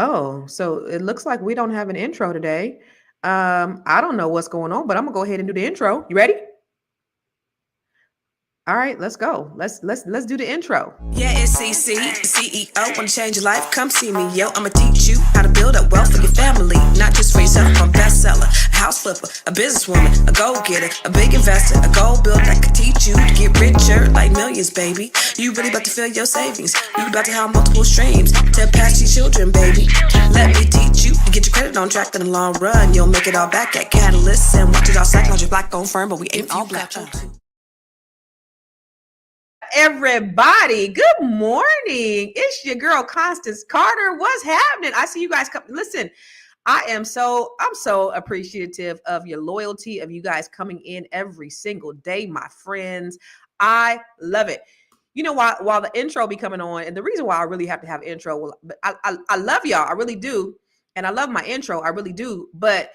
Oh, so it looks like we don't have an intro today. I don't know what's going on, but I'm gonna go ahead and do the intro. You ready? All right, let's go. Let's do the intro. Yeah, it's CC, CEO. Wanna change your life? Come see me, yo. I'ma teach you how to build up wealth for your family, not just for yourself. I'm a bestseller, a house flipper, a businesswoman, a go-getter, a big investor, a goal builder that could teach you to get richer like millions, baby. You really about to fill your savings. You about to have multiple streams to pass your children, baby. Let me teach you to get your credit on track in the long run. You'll make it all back at Catalyst and watch it all psychology black-owned firm, but we ain't all black. Everybody, good morning. It's your girl Constance Carter. What's happening? I see you guys come. Listen, I'm so appreciative of your loyalty, of you guys coming in every single day, my friends. I love it. You know, while the intro be coming on, and the reason why I really have to have intro, well, I love y'all, I really do, and I love my intro, I really do. But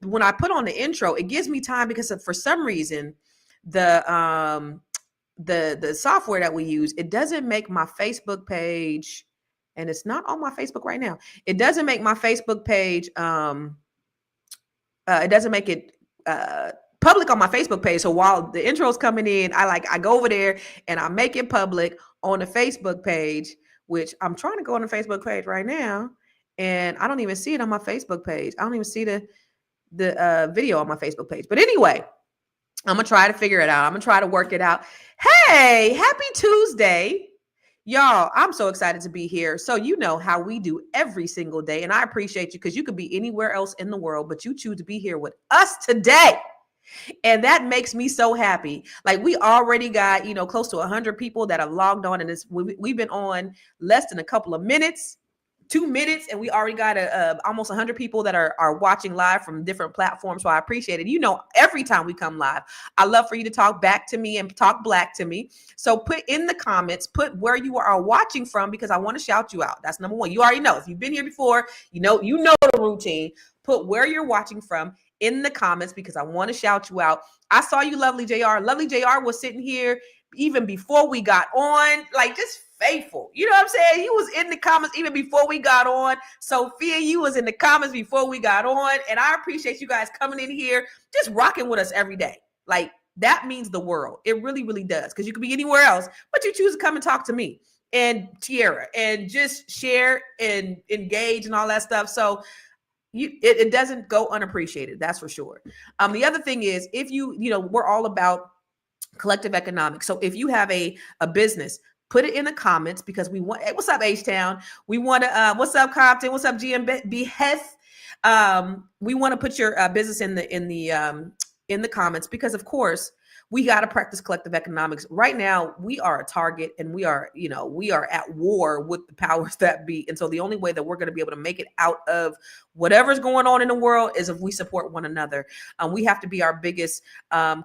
when I put on the intro, it gives me time because for some reason the software that we use, it doesn't make my Facebook page, and it's not on my Facebook right now. It doesn't make my Facebook page it doesn't make it public on my Facebook page. So while the intro is coming in, I go over there and I make it public on the Facebook page, which I'm trying to go on the Facebook page right now, and I don't even see it on my Facebook page. I don't even see the video on my Facebook page. But anyway, I'm going to try to figure it out. I'm going to try to work it out. Hey, happy Tuesday. Y'all, I'm so excited to be here. So you know how we do every single day. And I appreciate you because you could be anywhere else in the world, but you choose to be here with us today. And that makes me so happy. Like we already got, close to 100 people that have logged on. And we've been on less than a couple of minutes. 2 minutes, and we already got almost 100 people that are watching live from different platforms. So I appreciate it. Every time we come live, I love for you to talk back to me and talk black to me. So put in the comments, put where you are watching from, because I want to shout you out. That's number one. You already know. If you've been here before, you know the routine. Put where you're watching from in the comments because I want to shout you out. I saw you, Lovely JR. Lovely JR was sitting here even before we got on, like just faithful. You know what I'm saying? He was in the comments even before we got on. Sophia, you was in the comments before we got on. And I appreciate you guys coming in here, just rocking with us every day. Like that means the world. It really, really does. Because you could be anywhere else, but you choose to come and talk to me and Tiara and just share and engage and all that stuff. So it doesn't go unappreciated. That's for sure. The other thing is, if we're all about collective economics. So if you have a business, put it in the comments because we want, hey, what's up, H-Town? We want to, what's up, Compton? What's up, GMB Heth? We want to put your business in the comments because, of course, we got to practice collective economics. Right now, we are a target and we are at war with the powers that be. And so the only way that we're going to be able to make it out of whatever's going on in the world is if we support one another. We have to be our biggest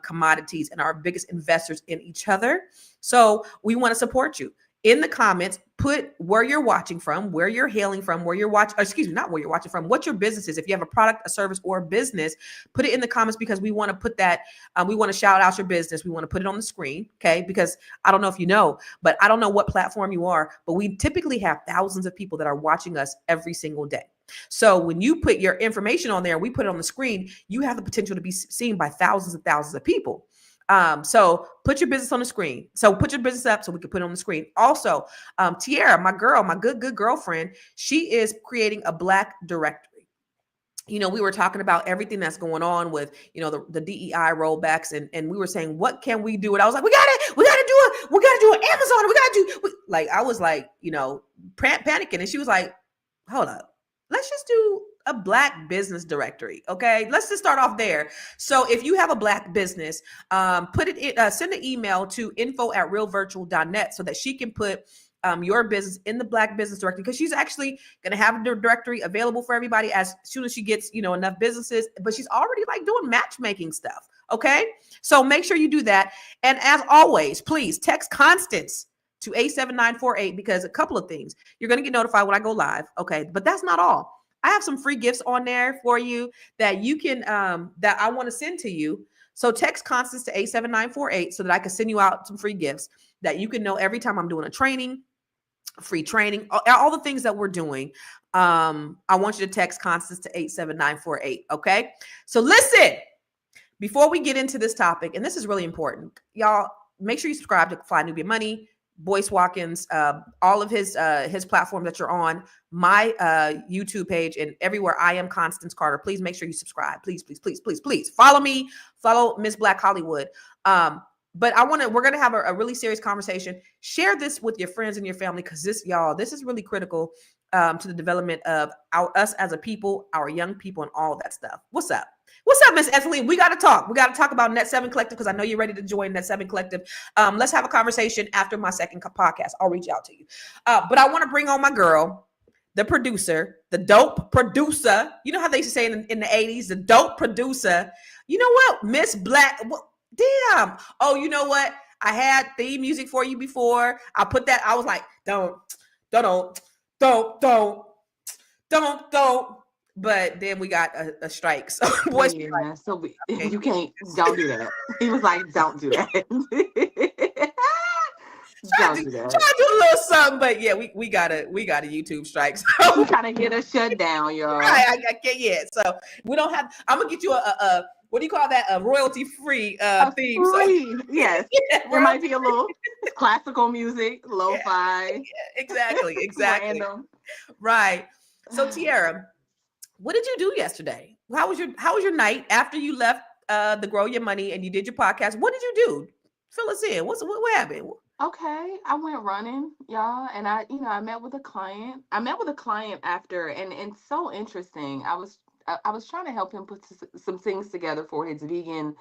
commodities and our biggest investors in each other. So we want to support you. In the comments, put where you're watching from, where you're hailing from, not where you're watching from, what your business is. If you have a product, a service, or a business, put it in the comments because we want to put that, we want to shout out your business. We want to put it on the screen, okay? Because I don't know if you know, but I don't know what platform you are, but we typically have thousands of people that are watching us every single day. So when you put your information on there, we put it on the screen, you have the potential to be seen by thousands and thousands of people. So put your business on the screen. So put your business up so we can put it on the screen. Also, Tiara, my girl, my good girlfriend, she is creating a Black directory. We were talking about everything that's going on with, the DEI rollbacks and we were saying, what can we do? And I was like, we got to do it. We got to do it. Amazon. I was like, panicking. And she was like, hold up, let's just do a Black business directory. Okay. Let's just start off there. So if you have a Black business, put it in, send an email to info@realvirtual.net so that she can put your business in the Black business directory, because she's actually going to have the directory available for everybody as soon as she gets, enough businesses, but she's already doing matchmaking stuff. Okay. So make sure you do that. And as always, please text Constance to 87948 because a couple of things. You're going to get notified when I go live. Okay. But that's not all. I have some free gifts on there for you that you can, that I want to send to you. So text Constance to 87948 so that I can send you out some free gifts that you can know every time I'm doing a training, free training, all the things that we're doing. I want you to text Constance to 87948. Okay. So listen, before we get into this topic, and this is really important, y'all, make sure you subscribe to Fly Nubia Money, Boyce Watkins, all of his platforms that you're on, my YouTube page, and everywhere I am Constance Carter. Please make sure you subscribe. Please, please, please, please, please follow me. Follow Miss Black Hollywood. But we're gonna have a really serious conversation. Share this with your friends and your family, because this is really critical to the development of us as a people, our young people, and all that stuff. What's up? What's up, Miss Etheline? We got to talk. We got to talk about Net 7 Collective, because I know you're ready to join Net 7 Collective. Let's have a conversation after my second podcast. I'll reach out to you. But I want to bring on my girl, the producer, the dope producer. You know how they used to say in the 80s, the dope producer. You know what? Miss Black. Damn. Oh, you know what? I had theme music for you before. I put that. I was like, don't. But then we got a strike. So boys, yeah, so you can't. Don't do that. He was like, "Don't do that." Try to do a little something, but yeah, we got a YouTube strike. So we trying to get us shut down, y'all. Right, I can't yet. So we don't have. I'm gonna get you a what do you call that? A royalty free theme. Free. So, yes, yeah, there might be a little classical music, lo-fi. Yeah, exactly. Random. Right. So Tiara, what did you do yesterday? How was your night after you left the Grow Your Money and you did your podcast? What did you do? Fill us in. What happened? Okay, I went running, y'all, and I met with a client. I met with a client after, and it's so interesting. I was trying to help him put some things together for his vegan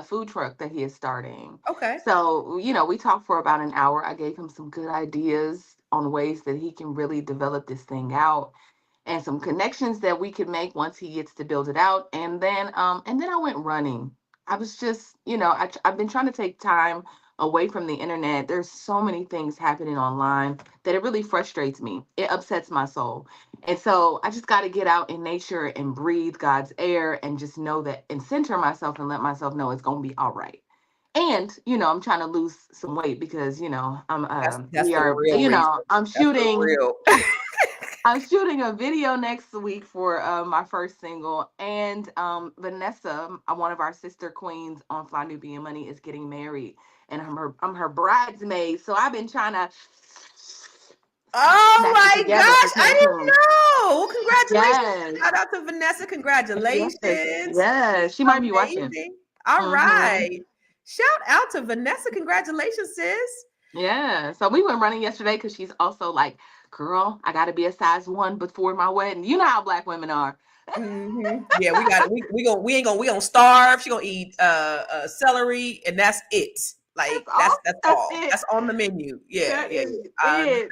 food truck that he is starting. Okay. So, we talked for about an hour. I gave him some good ideas on ways that he can really develop this thing out, and some connections that we could make once he gets to build it out. And then I went running. I was just, I've been trying to take time away from the internet. There's so many things happening online that it really frustrates me. It upsets my soul. And so I just got to get out in nature and breathe God's air and just know that, and center myself and let myself know it's going to be all right. And, I'm trying to lose some weight because, I'm shooting. I'm shooting a video next week for my first single, and Vanessa, one of our sister queens on Fly Nubia Money, is getting married, and I'm her bridesmaid. So I've been trying to. Oh my gosh! I didn't know. Well, congratulations! Yes. Shout out to Vanessa. Congratulations! Yes. She might be watching. All right. Shout out to Vanessa. Congratulations, sis. Yeah. So we went running yesterday because she's also like, girl, I got to be a size 1 before my wedding. You know how Black women are. Mm-hmm. Yeah, we ain't gonna starve. She gonna eat celery, and that's it. Like that's all. That's on the menu. Yeah. I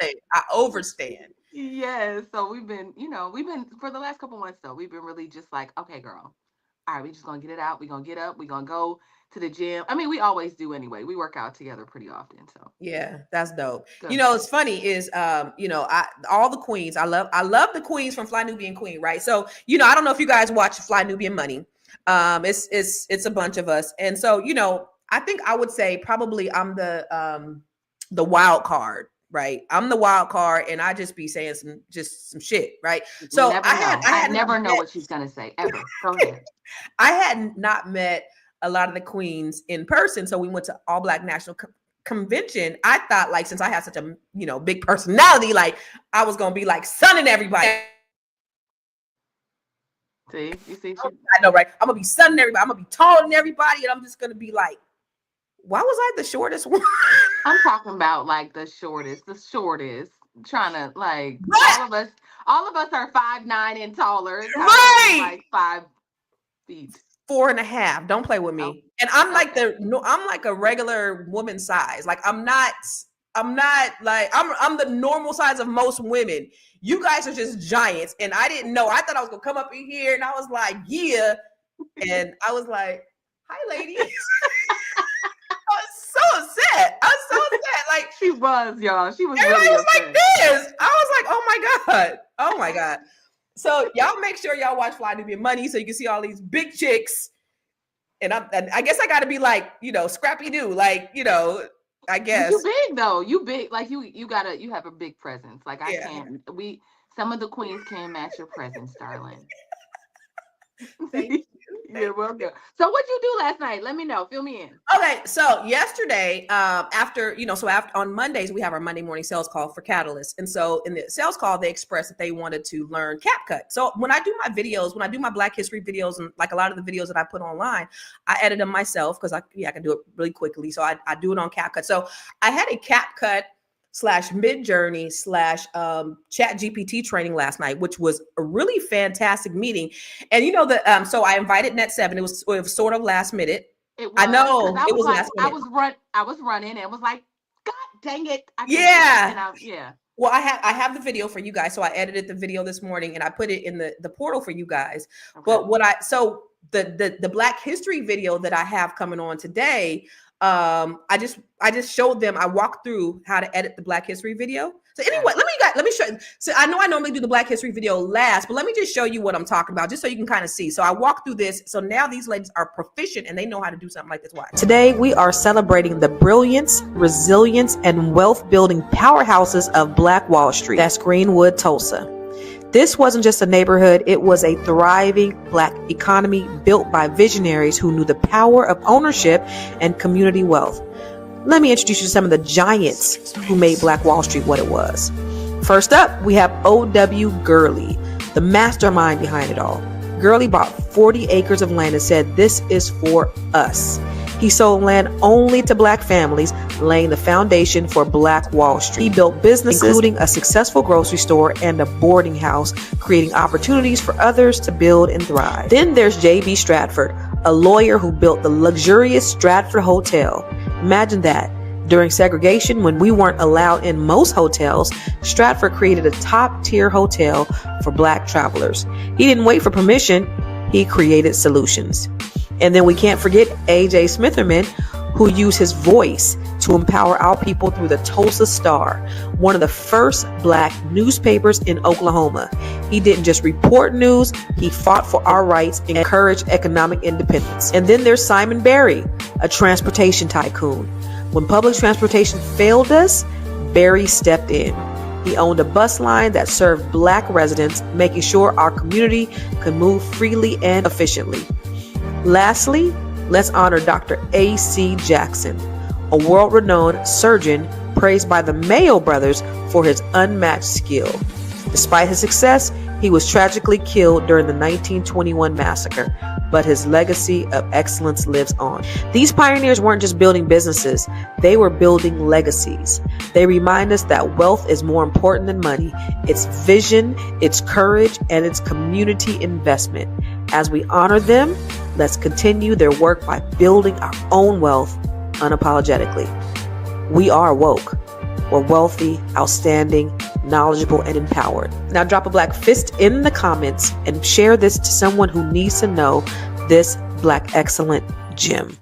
overstand. Yeah. So we've been for the last couple months though, we've been really just like, okay, girl. All right, we just gonna get it out. We're gonna get up. We're gonna go to the gym. I mean, we always do anyway. We work out together pretty often. So yeah, that's dope. Good. It's funny is all the queens. I love the queens from Fly Nubian Queen, right? So I don't know if you guys watch Fly Nubian Money. It's a bunch of us, and so I think I would say probably I'm the wild card. Right, I'm the wild card, and I just be saying some shit, right? So I never know what she's gonna say ever. Go ahead. I had not met a lot of the queens in person, so we went to All Black National Convention. I thought, like, since I have such a big personality, like I was gonna be like sunning everybody. See, you see, I know, right? I'm gonna be sunning everybody. I'm gonna be taller than everybody, and I'm just gonna be like, why was I the shortest one? I'm talking about like the shortest. Trying to like all of us are 5'9" and taller. Right. Like 5 feet. 4.5. Don't play with me. Oh. And I'm like I'm like a regular woman size. Like I'm not like I'm the normal size of most women. You guys are just giants. And I didn't know. I thought I was gonna come up in here and I was like, yeah. And I was like, hi ladies. So upset. I was so upset. Like she was, y'all. She was everybody really was upset. like this. I was like, oh my God. So y'all make sure y'all watch Fly Nubian Money so you can see all these big chicks. And I guess I gotta be like, Scrappy Doo. Like, I guess. You big though. You big. Like you have a big presence. Like I can't Some of the queens can't match your presence, darling. Thank you. You're welcome. So what'd you do last night? Let me know. Fill me in. Okay, so yesterday, after on Mondays we have our Monday morning sales call for Catalyst, and so in the sales call they expressed that they wanted to learn CapCut. So when I do my videos, when I do my Black History videos, and like a lot of the videos that I put online, I edit them myself because I can do it really quickly. So I do it on CapCut. So I had a CapCut / Mid-Journey / Chat GPT training last night, which was a really fantastic meeting. And so I invited Net7. It was sort of last minute. It was I because know I it was was like, last minute. I was running and was like, God dang it, I can't do it. Yeah. And yeah. Well, I have the video for you guys. So I edited the video this morning and I put it in the portal for you guys. Okay. But the Black History video that I have coming on today, I just showed them. I walked through how to edit the Black History video. So anyway, let me show you. So I know I normally do the Black History video last, but let me just show you what I'm talking about, just so you can kind of see. So I walked through this. So now these ladies are proficient and they know how to do something like this. Watch. Today we are celebrating the brilliance, resilience, and wealth building powerhouses of Black Wall Street. That's Greenwood, Tulsa. This wasn't just a neighborhood, it was a thriving Black economy built by visionaries who knew the power of ownership and community wealth. Let me introduce you to some of the giants who made Black Wall Street what it was. First up, we have O.W. Gurley, the mastermind behind it all. Gurley bought 40 acres of land and said, "This is for us." He sold land only to Black families, laying the foundation for Black Wall Street. He built businesses, including a successful grocery store and a boarding house, creating opportunities for others to build and thrive. Then there's J.B. Stratford, a lawyer who built the luxurious Stratford Hotel. Imagine that. During segregation, when we weren't allowed in most hotels, Stratford created a top-tier hotel for Black travelers. He didn't wait for permission, he created solutions. And then we can't forget A.J. Smitherman, who used his voice to empower our people through the Tulsa Star, one of the first Black newspapers in Oklahoma. He didn't just report news, he fought for our rights and encouraged economic independence. And then there's Simon Barry, a transportation tycoon. When public transportation failed us, Barry stepped in. He owned a bus line that served Black residents, making sure our community could move freely and efficiently. Lastly, let's honor Dr. A.C. Jackson, a world-renowned surgeon praised by the Mayo brothers for his unmatched skill. Despite his success, he was tragically killed during the 1921 massacre, but his legacy of excellence lives on. These pioneers weren't just building businesses, they were building legacies. They remind us that wealth is more important than money. It's vision, it's courage, and it's community investment. As we honor them, let's continue their work by building our own wealth unapologetically. We are woke. We're wealthy, outstanding, knowledgeable, and empowered. Now drop a Black fist in the comments and share this to someone who needs to know this Black excellent gem.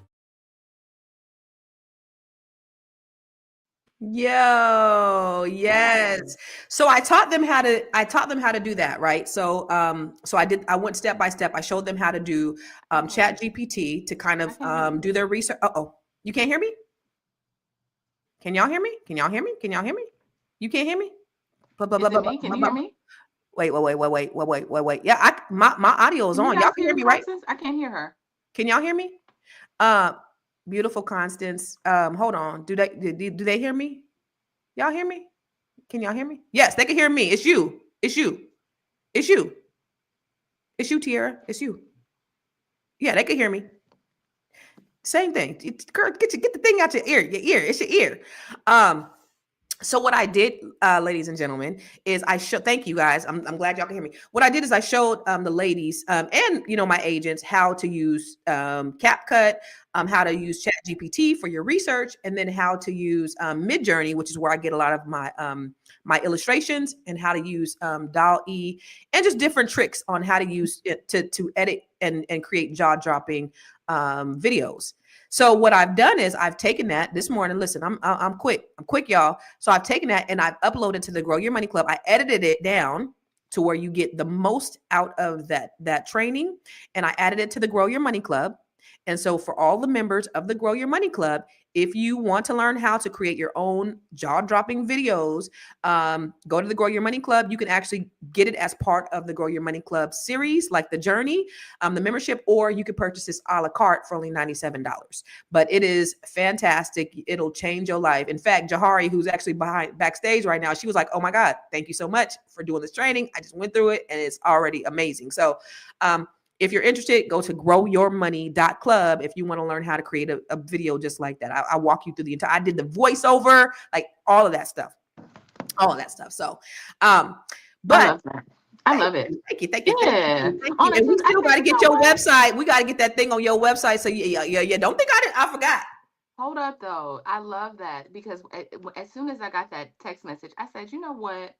Yo, yes. So I taught them how to do that, right? So I went step by step. I showed them how to do Chat GPT to kind of do their research. Uh-oh. You can't hear me? Can y'all hear me? Can y'all hear me? Can y'all hear me? You can't hear me? Is it me? Can you hear me? Wait. Yeah, my audio is on. Y'all can hear me, right? I can't hear her. Can y'all hear me? Beautiful Constance. Hold on. Do they hear me? Y'all hear me? Can y'all hear me? Yes, they can hear me. It's you. It's you. It's you. It's you, Tiara. It's you. Yeah, they can hear me. Same thing. Girl, get the thing out your ear. Your ear. It's your ear. So what I did, ladies and gentlemen, is thank you guys. I'm glad y'all can hear me. What I did is I showed the ladies and my agents how to use CapCut, how to use Chat GPT for your research, and then how to use Midjourney, which is where I get a lot of my my illustrations, and how to use DALL-E, and just different tricks on how to use it to edit and create jaw-dropping videos. So what I've done is I've taken that this morning. Listen, I'm quick, y'all. So I've taken that and I've uploaded to the Grow Your Money Club. I edited it down to where you get the most out of that training, and I added it to the Grow Your Money Club. And so for all the members of the Grow Your Money Club, if you want to learn how to create your own jaw-dropping videos, go to the Grow Your Money Club. You can actually get it as part of the Grow Your Money Club series, like the journey, the membership, or you can purchase this a la carte for only $97. But it is fantastic. It'll change your life. In fact, Jahari, who's actually behind backstage right now, she was like, "Oh my God, thank you so much for doing this training. I just went through it and it's already amazing." So if you're interested, go to growyourmoney.club if you want to learn how to create a video just like that. I walk you through the entire, I did the voiceover, like all of that stuff. All of that stuff. So, I but love that. I love it. thank you, thank you, thank Yeah. you, thank you. And we Honestly, I still got to think, get your website. We got to get that thing on your website. So yeah. Don't think I forgot. Hold up though. I love that because as soon as I got that text message, I said, you know what?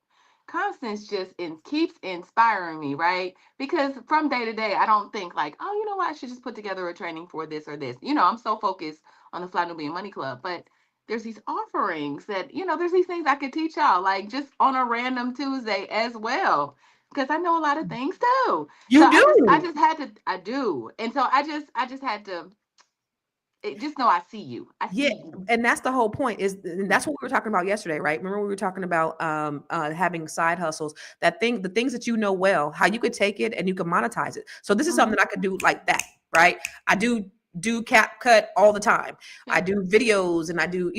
Constance just keeps inspiring me, right? Because from day to day, I don't think like, oh, you know what? I should just put together a training for this or this. I'm so focused on the Fly Nubian Money Club, but there's these offerings that, there's these things I could teach y'all, like just on a random Tuesday as well. Because I know a lot of things too. So You I do. just had to, I do. And so I just had to just know I see you. I Yeah, see you. and that's the whole point is, and that's what we were talking about yesterday, right? Remember we were talking about having side hustles, the things that you know well, how you could take it and you can monetize it. So this is Mhm. something I could do like that, right? I do cap cut all the time. I Yeah. do videos and I do,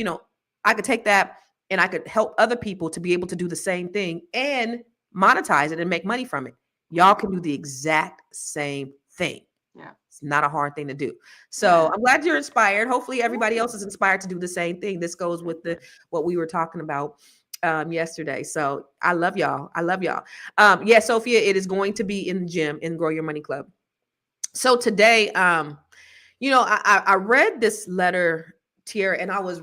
I could take that and I could help other people to be able to do the same thing and monetize it and make money from it. Y'all can do the exact same thing. Yeah. It's not a hard thing to do. So Yeah. I'm glad you're inspired. Hopefully everybody Yeah. else is inspired to do the same thing. This goes with the what we were talking about yesterday. So I love y'all. I love y'all. Yeah, Sophia, it is going to be in the gym in Grow Your Money Club. So today, I read this letter, Tier, and I was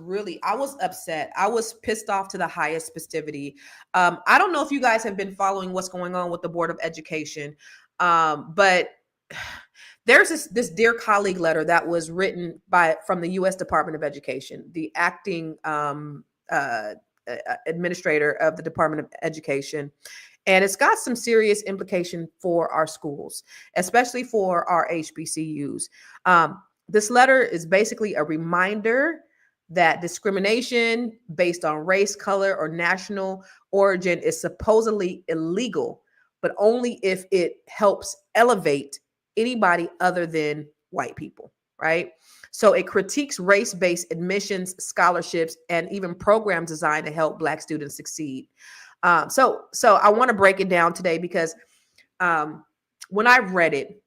upset. I was pissed off to the highest specificity. I don't know if you guys have been following what's going on with the Board of Education, but there's this dear colleague letter that was written from the U.S. Department of Education, the acting administrator of the Department of Education, and it's got some serious implication for our schools, especially for our HBCUs. This letter is basically a reminder that discrimination based on race, color, or national origin is supposedly illegal, but only if it helps elevate anybody other than white people, right? So it critiques race-based admissions, scholarships, and even programs designed to help Black students succeed. So I want to break it down today because when I read it,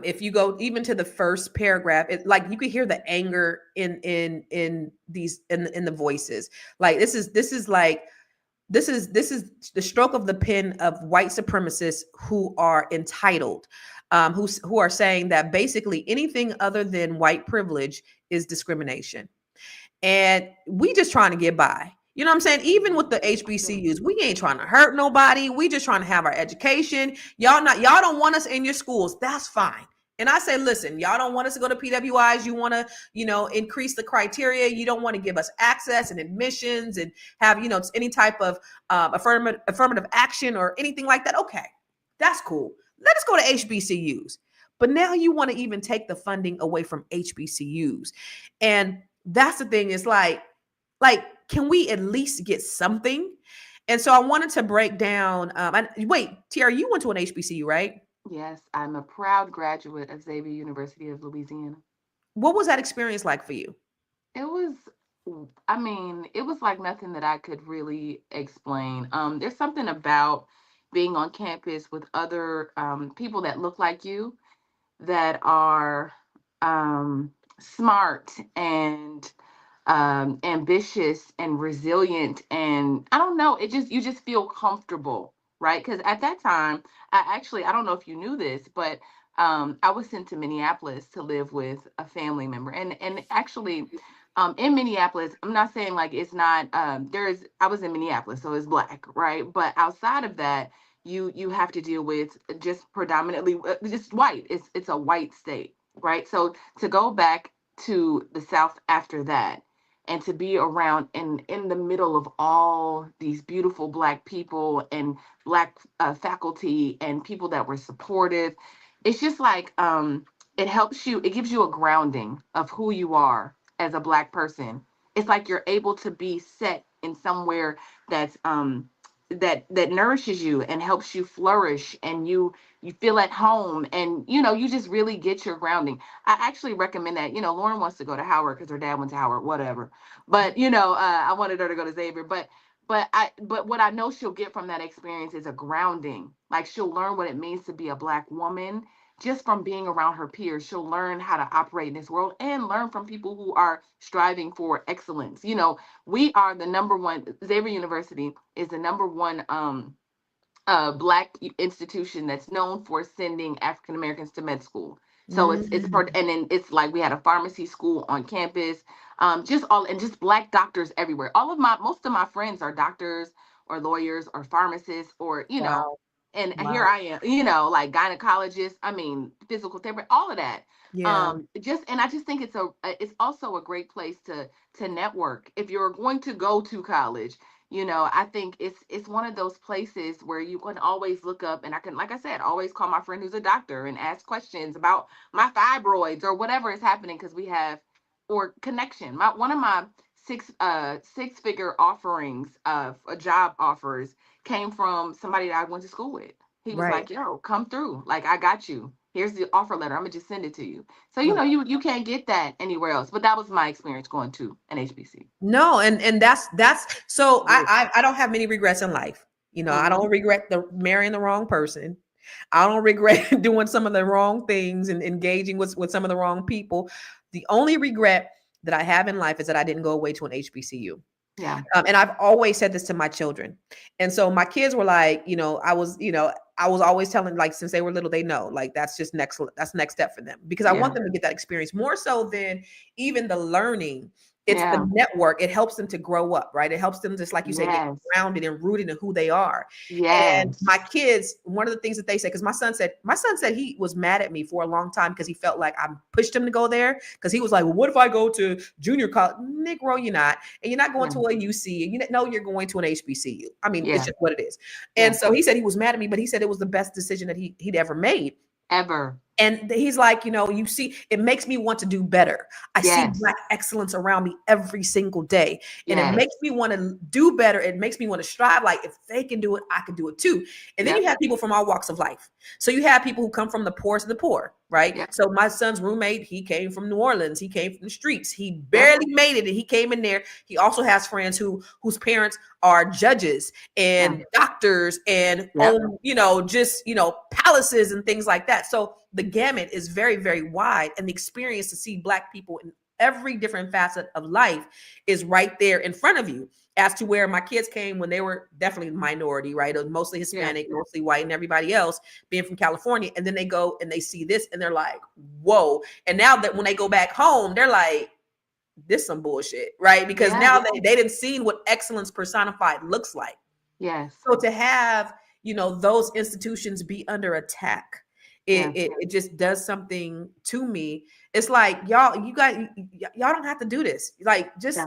if you go even to the first paragraph, like you could hear the anger in the voices. Like this is the stroke of the pen of white supremacists who are entitled, who are saying that basically anything other than white privilege is discrimination, and we just trying to get by. You know what I'm saying? Even with the HBCUs, we ain't trying to hurt nobody. We just trying to have our education. Y'all don't want us in your schools. That's fine. And I say, listen, y'all don't want us to go to PWIs. You want to, increase the criteria. You don't want to give us access and admissions and have, any type of affirmative action or anything like that. Okay, that's cool. Let us go to HBCUs. But now you want to even take the funding away from HBCUs. And that's the thing, is like can we at least get something? And so I wanted to break down wait, Tiara, you went to an HBCU, right? Yes, I'm a proud graduate of Xavier University of Louisiana. What was that experience like for you? It was, I mean, it was like nothing that I could really explain. There's something about being on campus with other people that look like you, that are smart and ambitious and resilient, and I don't know, you just feel comfortable, right? Because at that time, I don't know if you knew this, but I was sent to Minneapolis to live with a family member, and actually. In Minneapolis, I'm not saying like it's not. I was in Minneapolis, so it's black, right? But outside of that, you have to deal with just predominantly just white. It's a white state, right? So to go back to the South after that, and to be around in the middle of all these beautiful black people and black faculty and people that were supportive, it's just like it helps you. It gives you a grounding of who you are as a Black person. It's like you're able to be set in somewhere that's that nourishes you and helps you flourish, and you feel at home, and you just really get your grounding. I actually recommend that. Lauren wants to go to Howard because her dad went to Howard, whatever. But I wanted her to go to Xavier, but what I know she'll get from that experience is a grounding. Like, she'll learn what it means to be a Black woman just from being around her peers. She'll learn how to operate in this world and learn from people who are striving for excellence. We are the number one. Xavier University is the number one Black institution that's known for sending African Americans to med school. So and then it's like we had a pharmacy school on campus, just Black doctors everywhere. Most of my friends are doctors or lawyers or pharmacists, or Wow. and here Wow. I am, like gynecologists. I mean, physical therapy, all of that. Yeah. And I just think it's also a great place to network if you're going to go to college. I think it's one of those places where you can always look up, and I can, like I said, always call my friend who's a doctor and ask questions about my fibroids or whatever is happening, because we have or connection. One of my six figure offerings of job offers came from somebody that I went to school with. He was Right. like, "Yo, come through. Like, I got you. Here's the offer letter. I'm gonna just send it to you." So Look. you can't get that anywhere else. But that was my experience going to an HBC. No, and that's so Rich. I don't have many regrets in life. I Mm-hmm. don't regret the marrying the wrong person. I don't regret doing some of the wrong things and engaging with some of the wrong people. The only regret that I have in life is that I didn't go away to an HBCU. Yeah. And I've always said this to my children. And so my kids were like, I was always telling, like, since they were little, they know, like, that's next step for them, because I Yeah. want them to get that experience more so than even the learning. It's the Yeah. network. It helps them to grow up, right? It helps them, just like you say, get Yes. grounded and rooted in who they are. And my Yes. kids, one of the things that they say, because my son said he was mad at me for a long time because he felt like I pushed him to go there, because he was like, well, what if I go to junior college? Negro, you're not. And you're not going Yeah. to a UC, and you're going to an HBCU. I mean, it's Yeah. just what it is. And Yeah. so he said he was mad at me, but he said it was the best decision that he'd ever made. Ever. And he's like, you see, it makes me want to do better. I see Yes. Black excellence around me every single day. And it Yes. makes me want to do better. It makes me want to strive. Like, if they can do it, I can do it too. And then Yep. you have people from all walks of life. So you have people who come from the poorest of the poor, right? Yep. So my son's roommate, he came from New Orleans. He came from the streets. He Yep. barely made it, and he came in there. He also has friends whose parents are judges and Yeah. doctors and Yep. own, palaces and things like that. So the gamut is very, very wide, and the experience to see Black people in every different facet of life is right there in front of you. As to where my kids came when they were definitely minority, right? It was mostly Hispanic, Yeah. mostly white, and everybody else being from California. And then they go and they see this and they're like, whoa. And now that when they go back home, they're like, this some bullshit, right? Because Yeah. now they didn't see what excellence personified looks like. Yes. So to have, those institutions be under attack, Yeah. it just does something to me. It's like, y'all don't have to do this. Like, just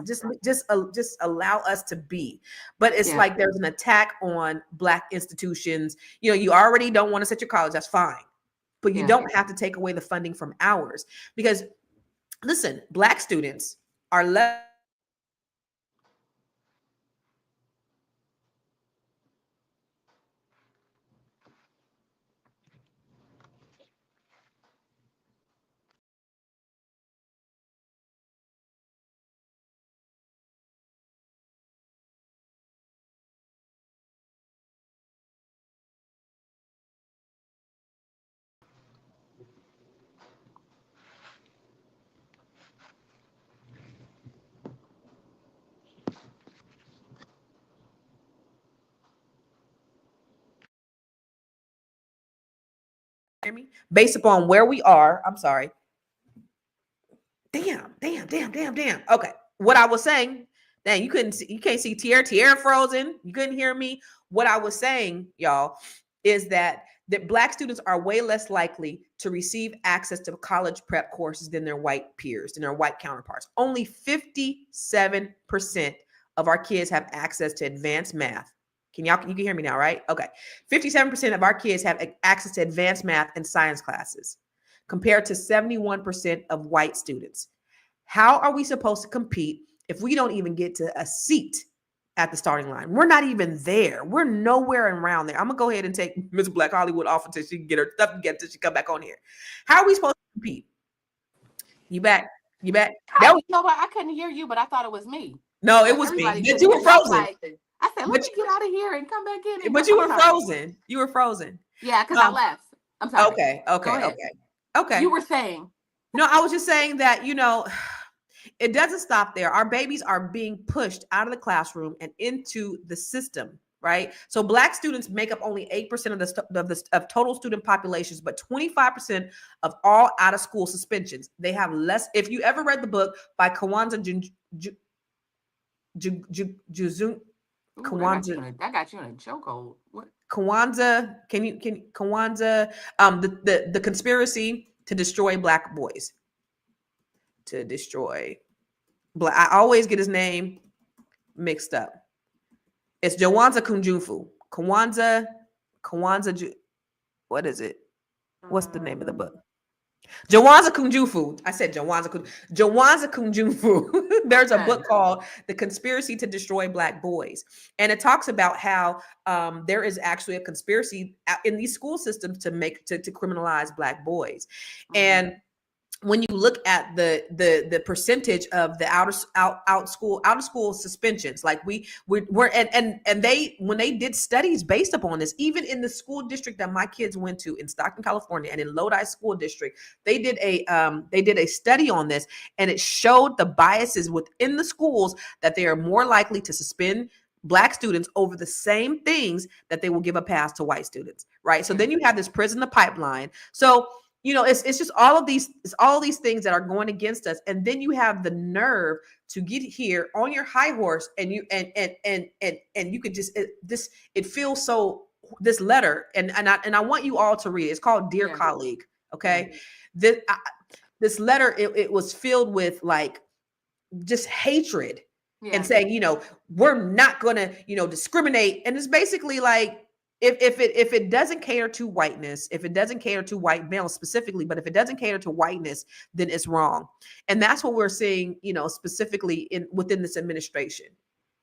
allow us to be. But it's Yeah. like there's an attack on Black institutions. You already don't want to set your college. That's fine. But you Yeah. don't have to take away the funding from ours, because listen, Black students are less. Based upon where we are. I'm sorry. Damn. Okay. What I was saying, dang, you can't see Tierra frozen. You couldn't hear me. What I was saying, y'all, is that Black students are way less likely to receive access to college prep courses than their white peers, than their white counterparts. Only 57% of our kids have access to advanced math. You can hear me now, right? Okay. 57% of our kids have access to advanced math and science classes, compared to 71% of white students. How are we supposed to compete if we don't even get to a seat at the starting line? We're not even there. We're nowhere around there. I'm gonna go ahead and take Miss Black Hollywood off until she can get her stuff together until she come back on here. How are we supposed to compete? You back? You back? That was You know what? I couldn't hear you, but I thought it was me. no, it But was me. everybody But could, you were because I was frozen. like, I said, let But me get out of here and come back in. And but you were sorry. frozen. You were frozen. Yeah, because I left. I'm sorry. Okay. Go Okay. ahead. Okay. Okay. You were saying. No, I was just saying that, it doesn't stop there. Our babies are being pushed out of the classroom and into the system, right? So Black students make up only 8% of total student populations, but 25% of all out of school suspensions. They have less. If you ever read the book by Kawanza Juzun, Kawanza, That got you in a chokehold. What? Kawanza, Kawanza, the conspiracy to destroy Black boys, to destroy Black. I always get his name mixed up. It's Jawanza Kunjufu. Kawanza, what is it? What's the name of the book? Jawanza Kunjufu. I said Jawanza Kunjufu. There's a book called The Conspiracy to Destroy Black Boys. And it talks about how there is actually a conspiracy in these school systems to criminalize Black boys. And when you look at the percentage of the out of school suspensions, like we're and they, when they did studies based upon this, even in the school district that my kids went to in Stockton, California, and in Lodi School District, they did a study on this, and it showed the biases within the schools, that they are more likely to suspend Black students over the same things that they will give a pass to white students, right? So then you have this prison the pipeline. So it's just all of these things that are going against us, and then you have the nerve to get here on your high horse, and you could just it feels so. This letter, and I want you all to read it. It's called Dear Colleague. Okay, this letter, it was filled with like just hatred and saying, we're not going to discriminate, and it's basically like, if it doesn't cater to whiteness, if it doesn't cater to white males specifically, but if it doesn't cater to whiteness, then it's wrong. And that's what we're seeing, specifically within this administration.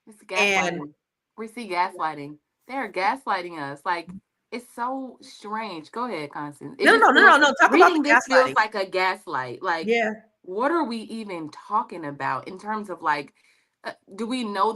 It's gaslighting. We see gaslighting. They're gaslighting us. Like, it's so strange. Go ahead, Constance. No. Talk reading about this gaslighting. feels like a gaslight. Like, yeah. What are we even talking about in terms of like, do we know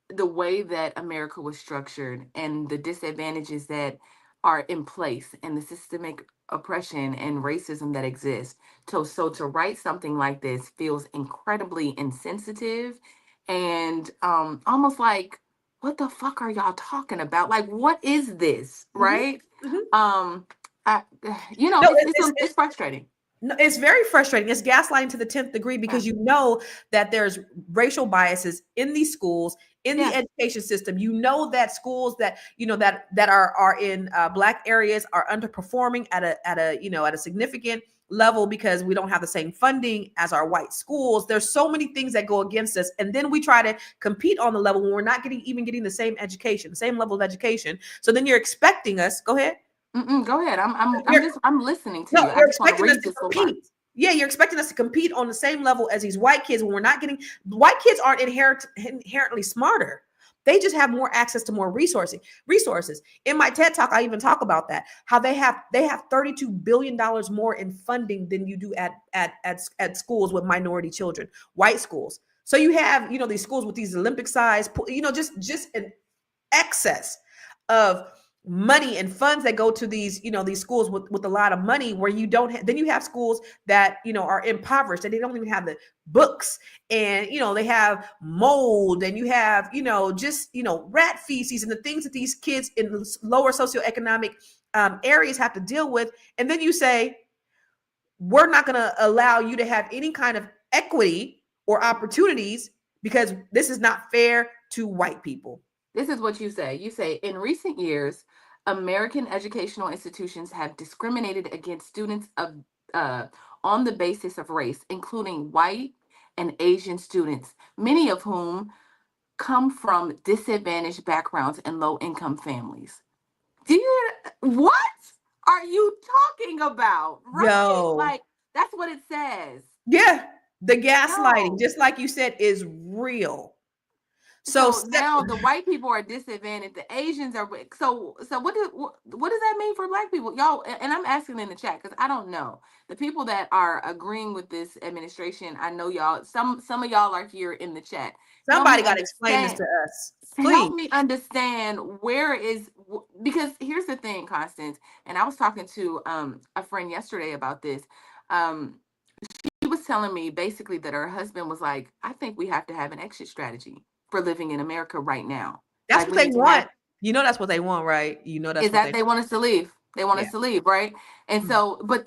the way that America was structured and the disadvantages that are in place and the systemic oppression and racism that exists? So to write something like this feels incredibly insensitive and almost like, what the fuck are y'all talking about? Like, what is this? Right? Mm-hmm. It's frustrating. No, it's very frustrating. It's gaslighting to the 10th degree, because you know that there's racial biases in these schools, in the education system. You know that schools that that are in Black areas are underperforming at a significant level, because we don't have the same funding as our white schools. There's so many things that go against us, and then we try to compete on the level when we're not getting the same education, the same level of education. So then you're expecting us. Go ahead. Go ahead. I'm listening to you. You're expecting us to compete. Yeah, you're expecting us to compete on the same level as these white kids when we're not getting. White kids aren't inherently smarter. They just have more access to more resources. In my TED Talk, I even talk about that. How they have $32 billion more in funding than you do at schools with minority children, white schools. So you have these schools with these Olympic size, just an excess of money and funds that go to these schools with a lot of money, where you don't then you have schools that are impoverished, and they don't even have the books, and they have mold, and you have rat feces and the things that these kids in lower socioeconomic areas have to deal with. And then you say, we're not going to allow you to have any kind of equity or opportunities because this is not fair to white people. This is what you say. You say, in recent years, American educational institutions have discriminated against students on the basis of race, including white and Asian students, many of whom come from disadvantaged backgrounds and low-income families. What are you talking about? Right? Yo. Like, that's what it says. Yeah. The gaslighting, No. just like you said, is real. So So now the white people are disadvantaged. The Asians are so. What does that mean for Black people, y'all? And I'm asking in the chat because I don't know the people that are agreeing with this administration. I know y'all. Some of y'all are here in the chat. Help somebody me got to explain this understand. to us, Help please. me understand where is because here's the thing, Constance. And I was talking to a friend yesterday about this. Um, she was telling me basically that her husband was like, I think we have to have an exit strategy for living in America right now. That's Like what we they need to have want. You know that's what they want, right? You know that's is what that they they want us to leave. They want yeah. us to leave, right? And Mm. so, but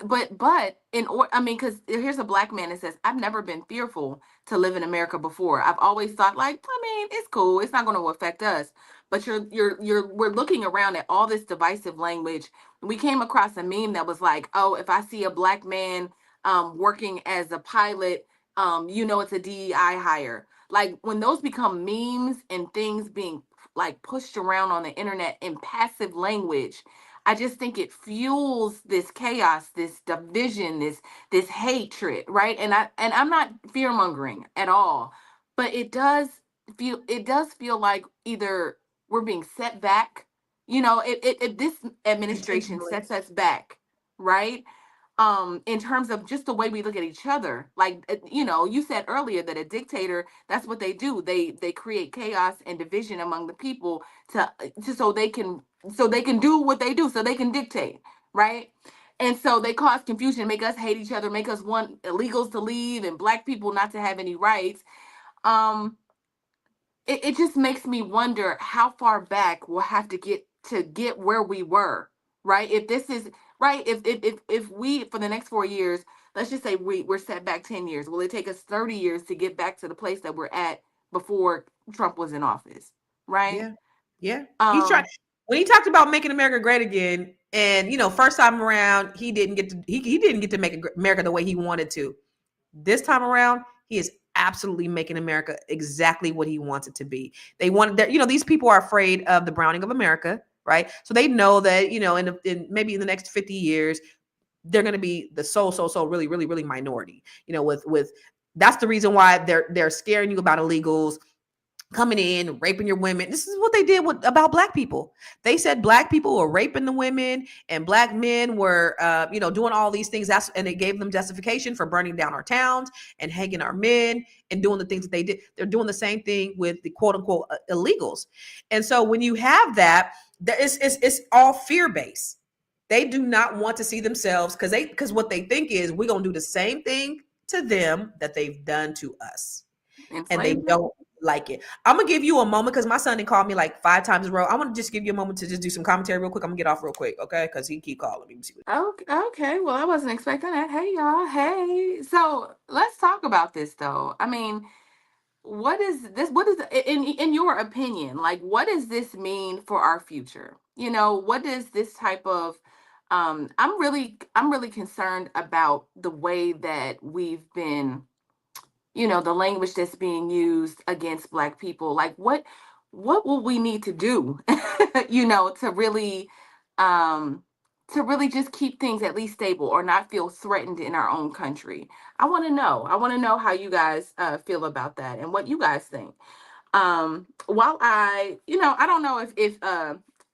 in or I mean, because here's a Black man that says, I've never been fearful to live in America before. I've always thought, like, I mean, it's cool. It's not going to affect us. But we're looking around at all this divisive language. We came across a meme that was like, oh, if I see a Black man working as a pilot, it's a DEI hire. Like when those become memes and things being like pushed around on the internet in passive language, I just think it fuels this chaos, this division, this hatred, right? And I'm not fear mongering at all, but it does feel like either we're being set back, if this administration Intentionally. sets us back, right? In terms of just the way we look at each other, like you said earlier that a dictator, that's what they do. They create chaos and division among the people to so they can do what they do, so they can dictate, right? And so they cause confusion, make us hate each other, make us want illegals to leave and Black people not to have any rights. um it just makes me wonder how far back we'll have to get where we were, right? If this is right, if we for the next 4 years, let's just say we're set back 10 years, will it take us 30 years to get back to the place that we're at before Trump was in office, right? Yeah. Yeah. He's trying um when he talked about making America great again, and first time around, he didn't get to make America the way he wanted to. This time around, he is absolutely making America exactly what he wants it to be. They wanted that, these people are afraid of the browning of America, right? So they know that, in maybe in the next 50 years, they're going to be the so really, really, really minority, with that's the reason why they're scaring you about illegals coming in, raping your women. This is what they did about Black people. They said Black people were raping the women and Black men were, doing all these things. And it gave them justification for burning down our towns and hanging our men and doing the things that they did. They're doing the same thing with the quote unquote illegals. And so when you have that, it's all fear based. They do not want to see themselves because what they think is we're going to do the same thing to them that they've done to us, and they Enslavement. don't like it. I'm gonna give you a moment because my son did call me like 5 times in a row. I want to just give you a moment to just do some commentary real quick. I'm gonna get off real quick, okay? Because he keep calling me. Okay, okay, well, I wasn't expecting that. Hey, y'all. Hey, so let's talk about this though. I mean, what is in your opinion, like what does this mean for our future? What does this type of I'm really concerned about the way that we've been, the language that's being used against Black people. Like what will we need to do to really um just keep things at least stable or not feel threatened in our own country? I want to know how you guys feel about that and what you guys think. While I don't know if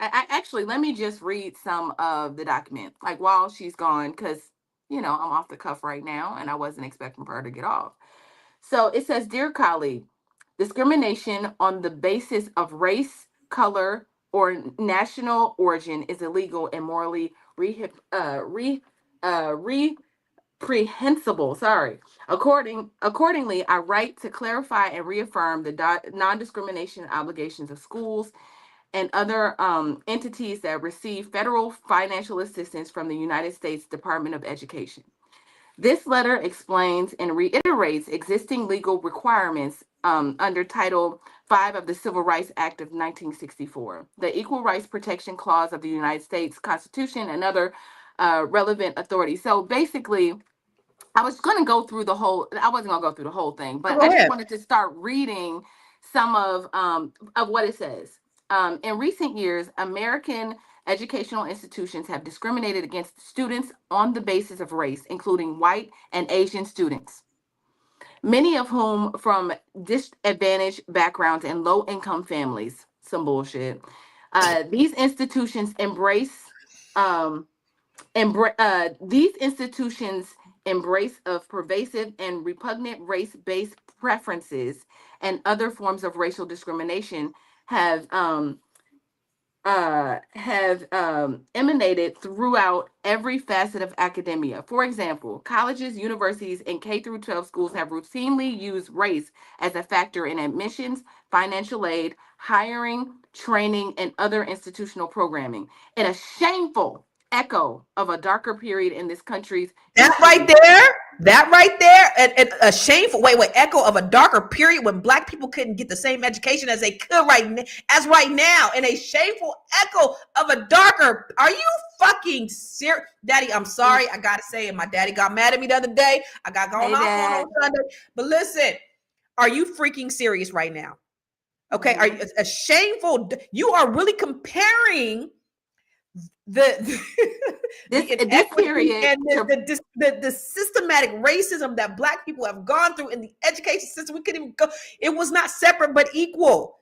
actually, let me just read some of the document, like while she's gone, because I'm off the cuff right now and I wasn't expecting for her to get off. So it says, Dear colleague, discrimination on the basis of race, color, or national origin is illegal and morally reprehensible. Sorry. Accordingly, I write to clarify and reaffirm the non-discrimination obligations of schools and other entities that receive federal financial assistance from the United States Department of Education. This letter explains and reiterates existing legal requirements under Title V of the Civil Rights Act of 1964, the Equal Rights Protection Clause of the United States Constitution, and other relevant authorities. So basically, I was going to go through the whole. I wasn't going to go through the whole thing, Oh, but go I just ahead. wanted to start reading some of what it says. In recent years, American educational institutions have discriminated against students on the basis of race, including white and Asian students. many of whom from disadvantaged backgrounds and low-income families. Some bullshit. These institutions um, these institutions embrace of pervasive and repugnant race-based preferences and other forms of racial discrimination have emanated throughout every facet of academia. For example, colleges, universities, and K through 12 schools have routinely used race as a factor in admissions, financial aid, hiring, training, and other institutional programming. In a shameful echo of a darker period in this country's That right history. there, that right there, and a shameful wait, echo of a darker period when Black people couldn't get the same education as they could right now, and a shameful echo of a darker. Are you fucking serious, Daddy? I'm sorry, I gotta say it. My daddy got mad at me the other day. I got going Hey, off Dad. on Sunday, but listen, are you freaking serious right now? Okay, are you a shameful? You are really comparing the This the this inequity period and to the systematic racism that Black people have gone through in the education system. We couldn't even go. It was not separate but equal.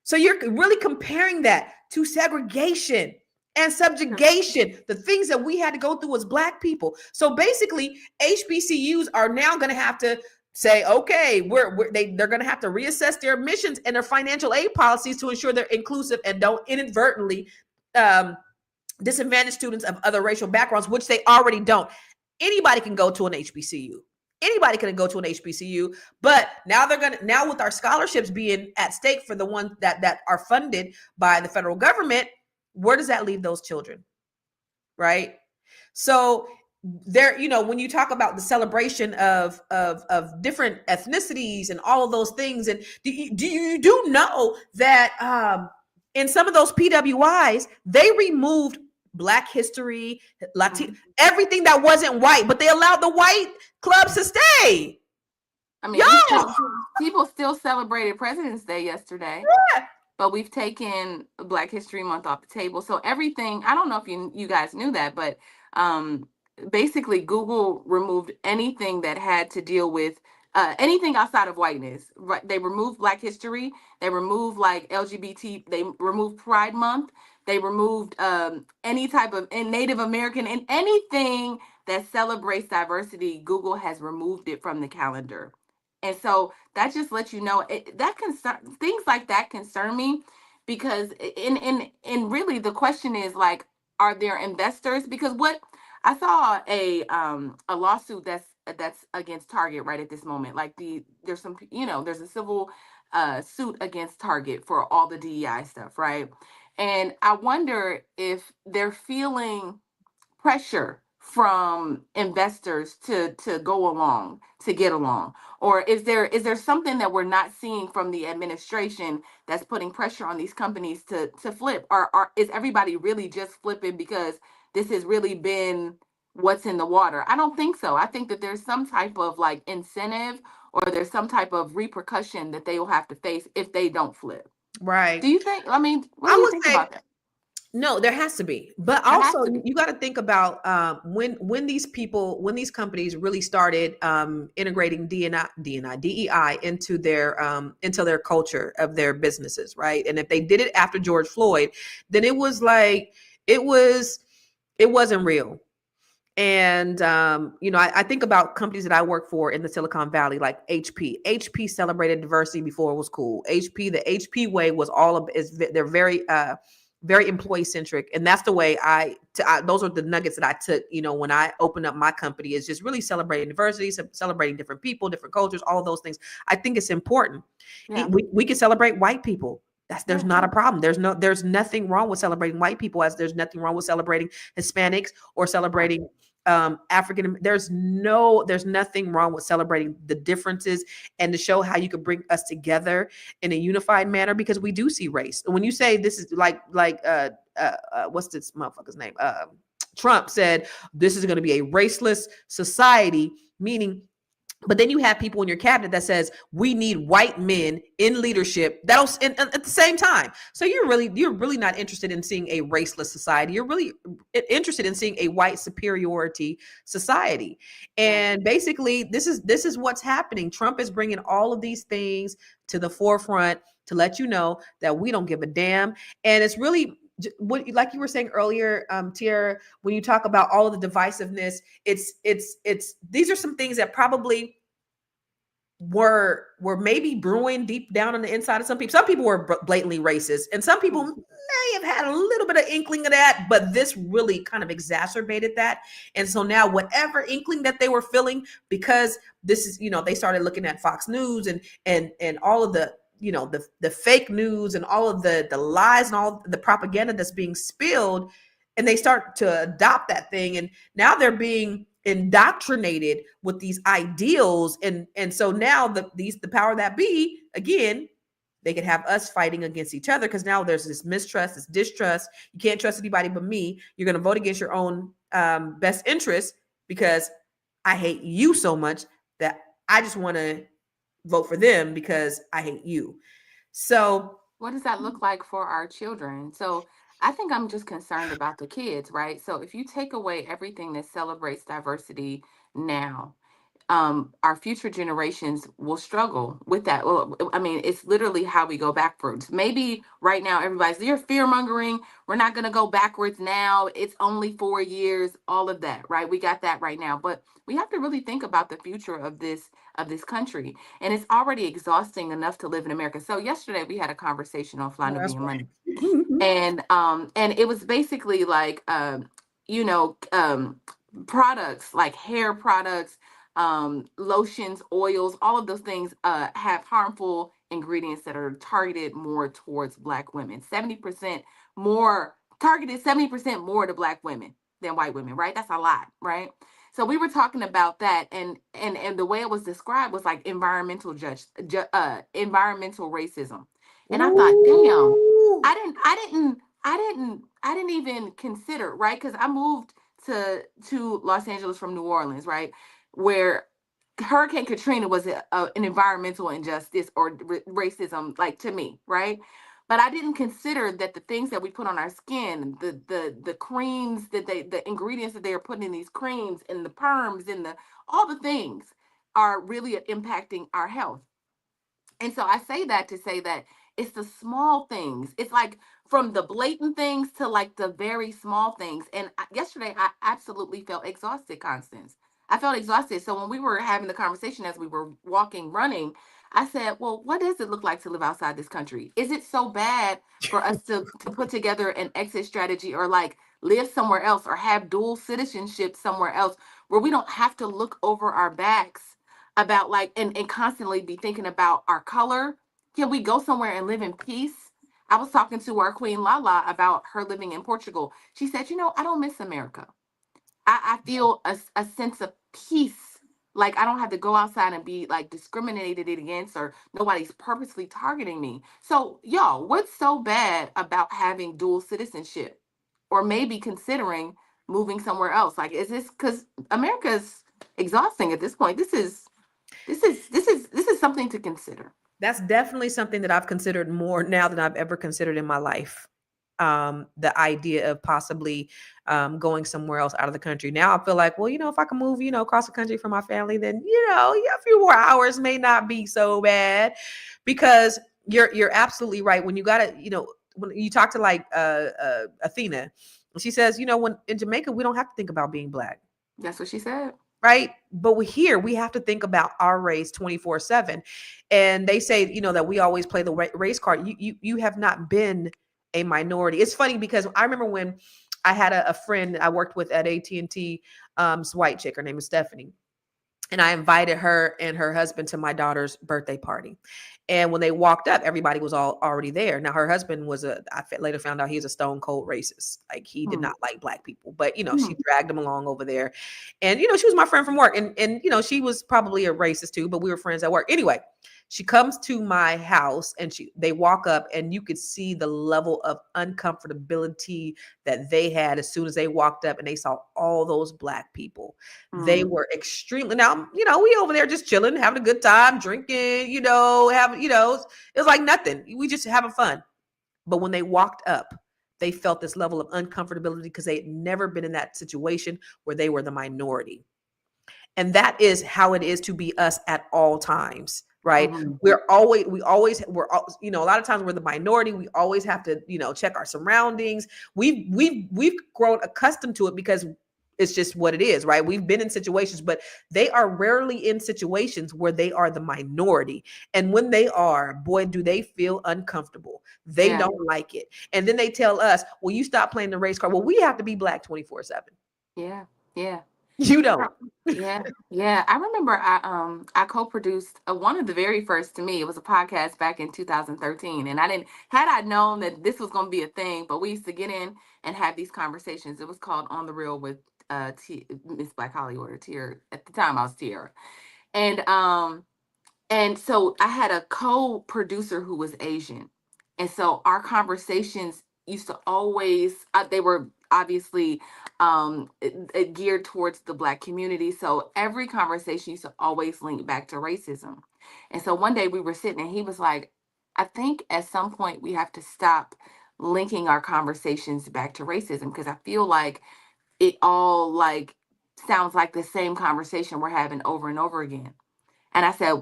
So you're really comparing that to segregation and subjugation, the things that we had to go through as Black people. So basically, HBCUs are now going to have to say, okay, they're going to have to reassess their missions and their financial aid policies to ensure they're inclusive and don't inadvertently disadvantaged students of other racial backgrounds, which they already don't. Anybody can go to an HBCU. Anybody can go to an HBCU, but now now with our scholarships being at stake for the ones that are funded by the federal government, where does that leave those children? Right? So there, when you talk about the celebration of different ethnicities and all of those things, and do you know that in some of those PWIs, they removed Black history, Latino, everything that wasn't white, but they allowed the white clubs to stay. I mean, people still celebrated President's Day yesterday, but we've taken Black History Month off the table. So everything, I don't know if you guys knew that, but basically Google removed anything that had to deal with anything outside of whiteness. Right? They removed Black history. They removed like LGBT. They removed Pride Month. They removed any type of Native American and anything that celebrates diversity. Google has removed it from the calendar. And so that just lets you know things like that concern me, because in really the question is like, are there investors? Because what I saw a lawsuit that's against Target right at this moment. Like there's a civil suit against Target for all the DEI stuff, right? And I wonder if they're feeling pressure from investors to go along, to get along, or is there something that we're not seeing from the administration that's putting pressure on these companies to flip, or is everybody really just flipping because this has really been what's in the water? I don't think so. I think that there's some type of like incentive, or there's some type of repercussion that they will have to face if they don't flip. Right. Do you think? I mean, what I do you would think say about that? no, there has to be, but There has also to be. you got to think about when these companies really started integrating DEI into their culture of their businesses, right? And if they did it after George Floyd, then it was like it wasn't real. And I think about companies that I work for in the Silicon Valley, like HP. HP celebrated diversity before it was cool. The HP way was they're very employee centric, and that's the way those are the nuggets that I took. When I opened up my company, is just really celebrating diversity, celebrating different people, different cultures, all of those things. I think it's important. Yeah. We can celebrate white people. There's not a problem. There's nothing wrong with celebrating white people, as there's nothing wrong with celebrating Hispanics or celebrating African. There's nothing wrong with celebrating the differences and to show how you could bring us together in a unified manner, because we do see race. And when you say this is like what's this motherfucker's name? Trump said this is going to be a raceless society, meaning But then you have people in your cabinet that says we need white men in leadership that'll at the same time. So you're really not interested in seeing a raceless society. You're really interested in seeing a white superiority society. Yeah. And basically this is what's happening. Trump is bringing all of these things to the forefront to let you know that we don't give a damn. And it's really what, like you were saying earlier, Tiara, when you talk about all of the divisiveness, it's these are some things that probably were maybe brewing deep down on the inside of some people. Some people were blatantly racist, and some people may have had a little bit of inkling of that, but this really kind of exacerbated that. And so now whatever inkling that they were feeling, because this is, they started looking at Fox News and all of the, the fake news and all of the lies and all the propaganda that's being spilled, and they start to adopt that thing, and now they're being indoctrinated with these ideals, and so now the power that be, again, they could have us fighting against each other, because now there's this mistrust, this distrust. You can't trust anybody but me. You're going to vote against your own best interest because I hate you so much that I just want to vote for them because I hate you. So What does that look like for our children? So I think I'm just concerned about the kids, right? So if you take away everything that celebrates diversity now, our future generations will struggle with that. Well, I mean, it's literally how we go backwards. Maybe right now everybody's, you're fear mongering. We're not going to go backwards now. It's only 4 years. All of that, right? We got that right now, but we have to really think about the future of this country, and it's already exhausting enough to live in America. So yesterday we had a conversation on Fly oh, that's Nubian Money, right. and it was basically like you know um products like hair products, lotions, oils, all of those things have harmful ingredients that are targeted more towards Black women. 70% more targeted, 70% more to Black women than white women, right? That's a lot, right? So we were talking about that, and the way it was described was like environmental racism. And I thought, damn, Ooh. I didn't even consider, right? Because I moved to Los Angeles from New Orleans, right, where Hurricane Katrina was an environmental injustice or racism, like, to me, right? But I didn't consider that the things that we put on our skin, the creams that the ingredients that they are putting in these creams and the perms and the all the things are really impacting our health. And so I say that to say that it's the small things. It's like from the blatant things to like the very small things. And yesterday I absolutely felt exhausted, Constance. I felt exhausted. So when we were having the conversation as we were walking, running, I said, well, what does it look like to live outside this country? Is it so bad for us to put together an exit strategy, or like live somewhere else, or have dual citizenship somewhere else where we don't have to look over our backs about like and constantly be thinking about our color? Can we go somewhere and live in peace? I was talking to our Queen Lala about her living in Portugal. She said, I don't miss America. I feel a sense of peace. Like I don't have to go outside and be like discriminated against, or nobody's purposely targeting me. So, y'all, what's so bad about having dual citizenship, or maybe considering moving somewhere else? Like, is this because America's exhausting at this point? This is something to consider. That's definitely something that I've considered more now than I've ever considered in my life. The idea of possibly going somewhere else out of the country. Now I feel like, well, if I can move, across the country for my family, then yeah, a few more hours may not be so bad, because you're absolutely right. When you gotta, when you talk to like Athena, she says, when in Jamaica we don't have to think about being Black. That's what she said. Right. But here we have to think about our race 24/7. And they say, that we always play the race card. You have not been a minority. It's funny because I remember when I had a friend I worked with at AT&T, this white chick, her name is Stephanie. And I invited her and her husband to my daughter's birthday party. And when they walked up, everybody was already there. Now, her husband I later found out he's a stone cold racist. Like, he did not like Black people, but, she dragged him along over there. And, she was my friend from work, and she was probably a racist too, but we were friends at work. Anyway, She comes to my house and they walk up, and you could see the level of uncomfortability that they had as soon as they walked up and they saw all those black people. They Mm. were extremely, now, we over there just chilling, having a good time, drinking, having, it was like nothing. We just having fun. But when they walked up, they felt this level of uncomfortability because they had never been in that situation where they were the minority. And that is how it is to be us at all times, right? Mhm. A lot of times we're the minority. We always have to, check our surroundings. We've grown accustomed to it because it's just what it is, right? We've been in situations, but they are rarely in situations where they are the minority. And when they are, boy, do they feel uncomfortable. They Yeah. don't like it. And then they tell us, well, you stop playing the race card. Well, we have to be black 24/7. Yeah. Yeah. You I don't. Yeah, yeah. I remember I co-produced one of the very first, to me. It was a podcast back in 2013, and I didn't had I known that this was going to be a thing, but we used to get in and have these conversations. It was called On the Real with Miss Black Hollywood, or Tiara. At the time, I was Tiara, and so I had a co-producer who was Asian. And so our conversations used to always, they were obviously geared towards the Black community. So every conversation used to always link back to racism. And so one day we were sitting and he was like, I think at some point we have to stop linking our conversations back to racism, because I feel like it all like sounds like the same conversation we're having over and over again. And I said,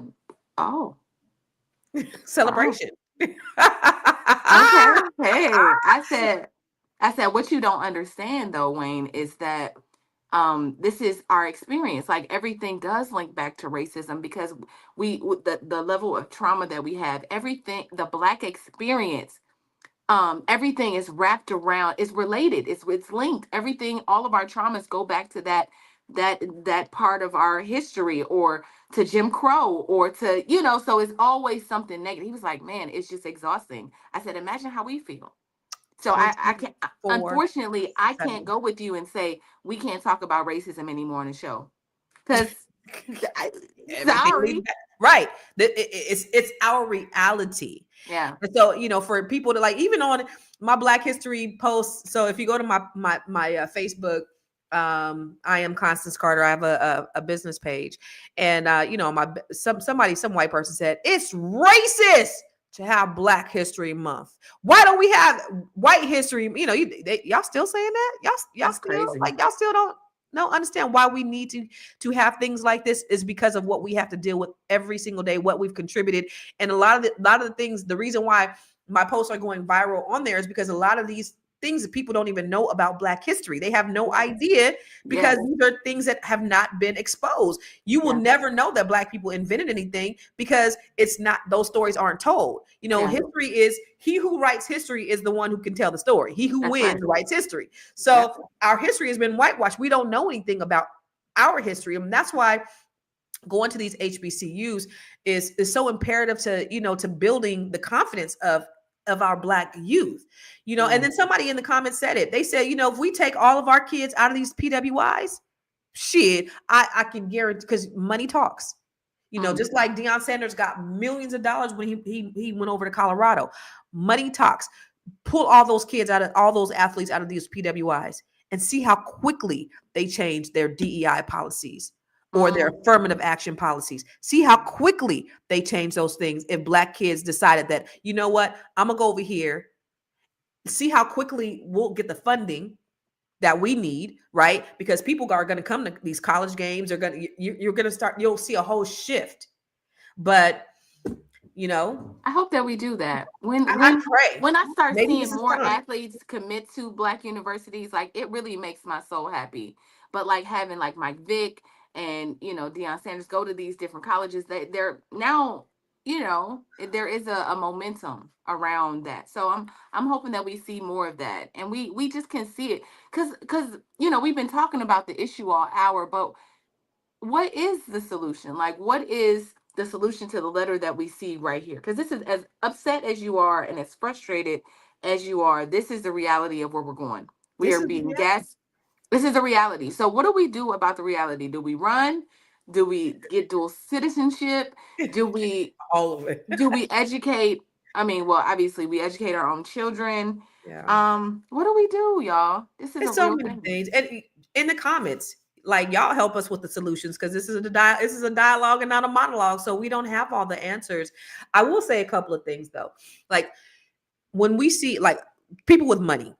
oh, wow. Celebration. Okay. Hey, I said, what you don't understand though, Wayne, is that this is our experience. Like everything does link back to racism, because with the level of trauma that we have, everything, the Black experience, everything is wrapped around, it's related, it's linked. Everything, all of our traumas go back to that part of our history, or to Jim Crow, or to, so it's always something negative. He was like, man, it's just exhausting. I said, imagine how we feel. So I can't, 24. unfortunately, I can't go with you and say we can't talk about racism anymore on the show, because Everything leads sorry. back. Right. It's our reality. Yeah. And so, for people to, like, even on my Black History posts. So if you go to my Facebook, I am Constance Carter. I have a business page, and some white person said it's racist to have Black History Month. Why don't we have White History? Y'all still saying that? Y'all That's still, crazy. like, y'all still don't understand why we need to have things like this, is because of what we have to deal with every single day, what we've contributed. And a lot of the things, the reason why my posts are going viral on there is because a lot of these things that people don't even know about Black history. They have no Yes. idea, because Yes. these are things that have not been exposed. You will Yeah. never know that Black people invented anything, because it's not, those stories aren't told. Yeah. History is, he who writes history is the one who can tell the story. He who That's wins right. writes history. Yep. So our history has been whitewashed. We don't know anything about our history. And that's why going to these HBCUs is so imperative to, to building the confidence of our Black youth. Yeah. And then somebody in the comments said it. They said, if we take all of our kids out of these PWIs, shit, I can guarantee, because money talks. Mm. Just like Deion Sanders got millions of dollars when he went over to Colorado. Money talks. Pull all those kids out of, all those athletes out of these PWIs, and see how quickly they change their DEI policies or their Mm. affirmative action policies. See how quickly they change those things if Black kids decided that, you know what, I'm gonna go over here. See how quickly we'll get the funding that we need, right? Because people are going to come to these college games. You're going to start, you'll see a whole shift. But, you know, I hope that we do that. When I when pray when I start maybe seeing this is more time. athletes commit to Black universities, like it really makes my soul happy. But like having like Mike Vick and Deion Sanders go to these different colleges, they're now, there is a momentum around that. So I'm hoping that we see more of that, and we just can see it, because we've been talking about the issue all hour, but what is the solution? Like, what is the solution to the letter that we see right here? Because this is, as upset as you are and as frustrated as you are, this is the reality of where we're going. We This are is being gassed. This is the reality. So what do we do about the reality? Do we run? Do we get dual citizenship? Do we All of it. do we educate? I mean, well, obviously we educate our own children. Yeah. What do we do, y'all? This is a It's so real many thing. things. And in the comments, like y'all help us with the solutions because this is a dialogue and not a monologue. So we don't have all the answers. I will say a couple of things though. Like when we see like people with money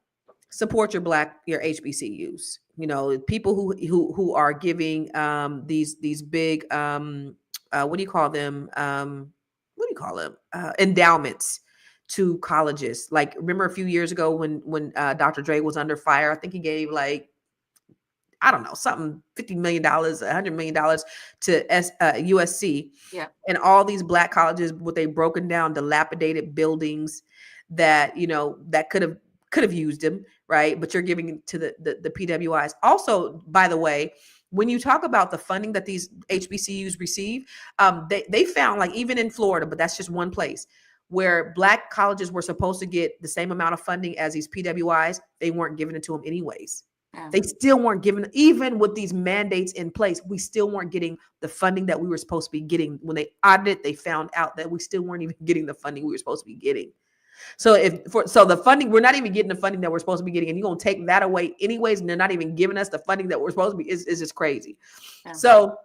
support your HBCUs. You know, people who are giving these big what do you call them? What do you call them? Endowments to colleges. Like remember a few years ago when Dr. Dre was under fire, I think he gave like I don't know, something $50 million, $100 million to USC, Yeah. and all these black colleges with a broken down, dilapidated buildings that that could have used them, right? But you're giving it to the PWIs. Also, by the way, when you talk about the funding that these HBCUs receive, they found like even in Florida, but that's just one place where black colleges were supposed to get the same amount of funding as these PWIs, they weren't giving it to them anyways. Yeah. They still weren't given, even with these mandates in place, we still weren't getting the funding that we were supposed to be getting. When they audited, they found out that we still weren't even getting the funding we were supposed to be getting. So so the funding, we're not even getting the funding that we're supposed to be getting, and you're gonna take that away anyways, and they're not even giving us the funding that we're supposed to be, is just crazy. Yeah. So,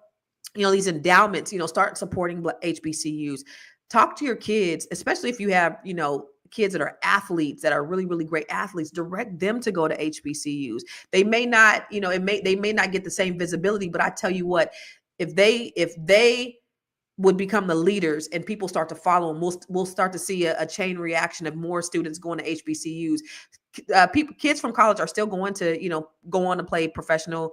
these endowments, start supporting HBCUs. Talk to your kids, especially if you have, kids that are athletes that are really, really great athletes. Direct them to go to HBCUs. They may not, they may not get the same visibility, but I tell you what, if they would become the leaders and people start to follow them, we'll start to see a chain reaction of more students going to HBCUs. Kids from college are still going to, go on to play professional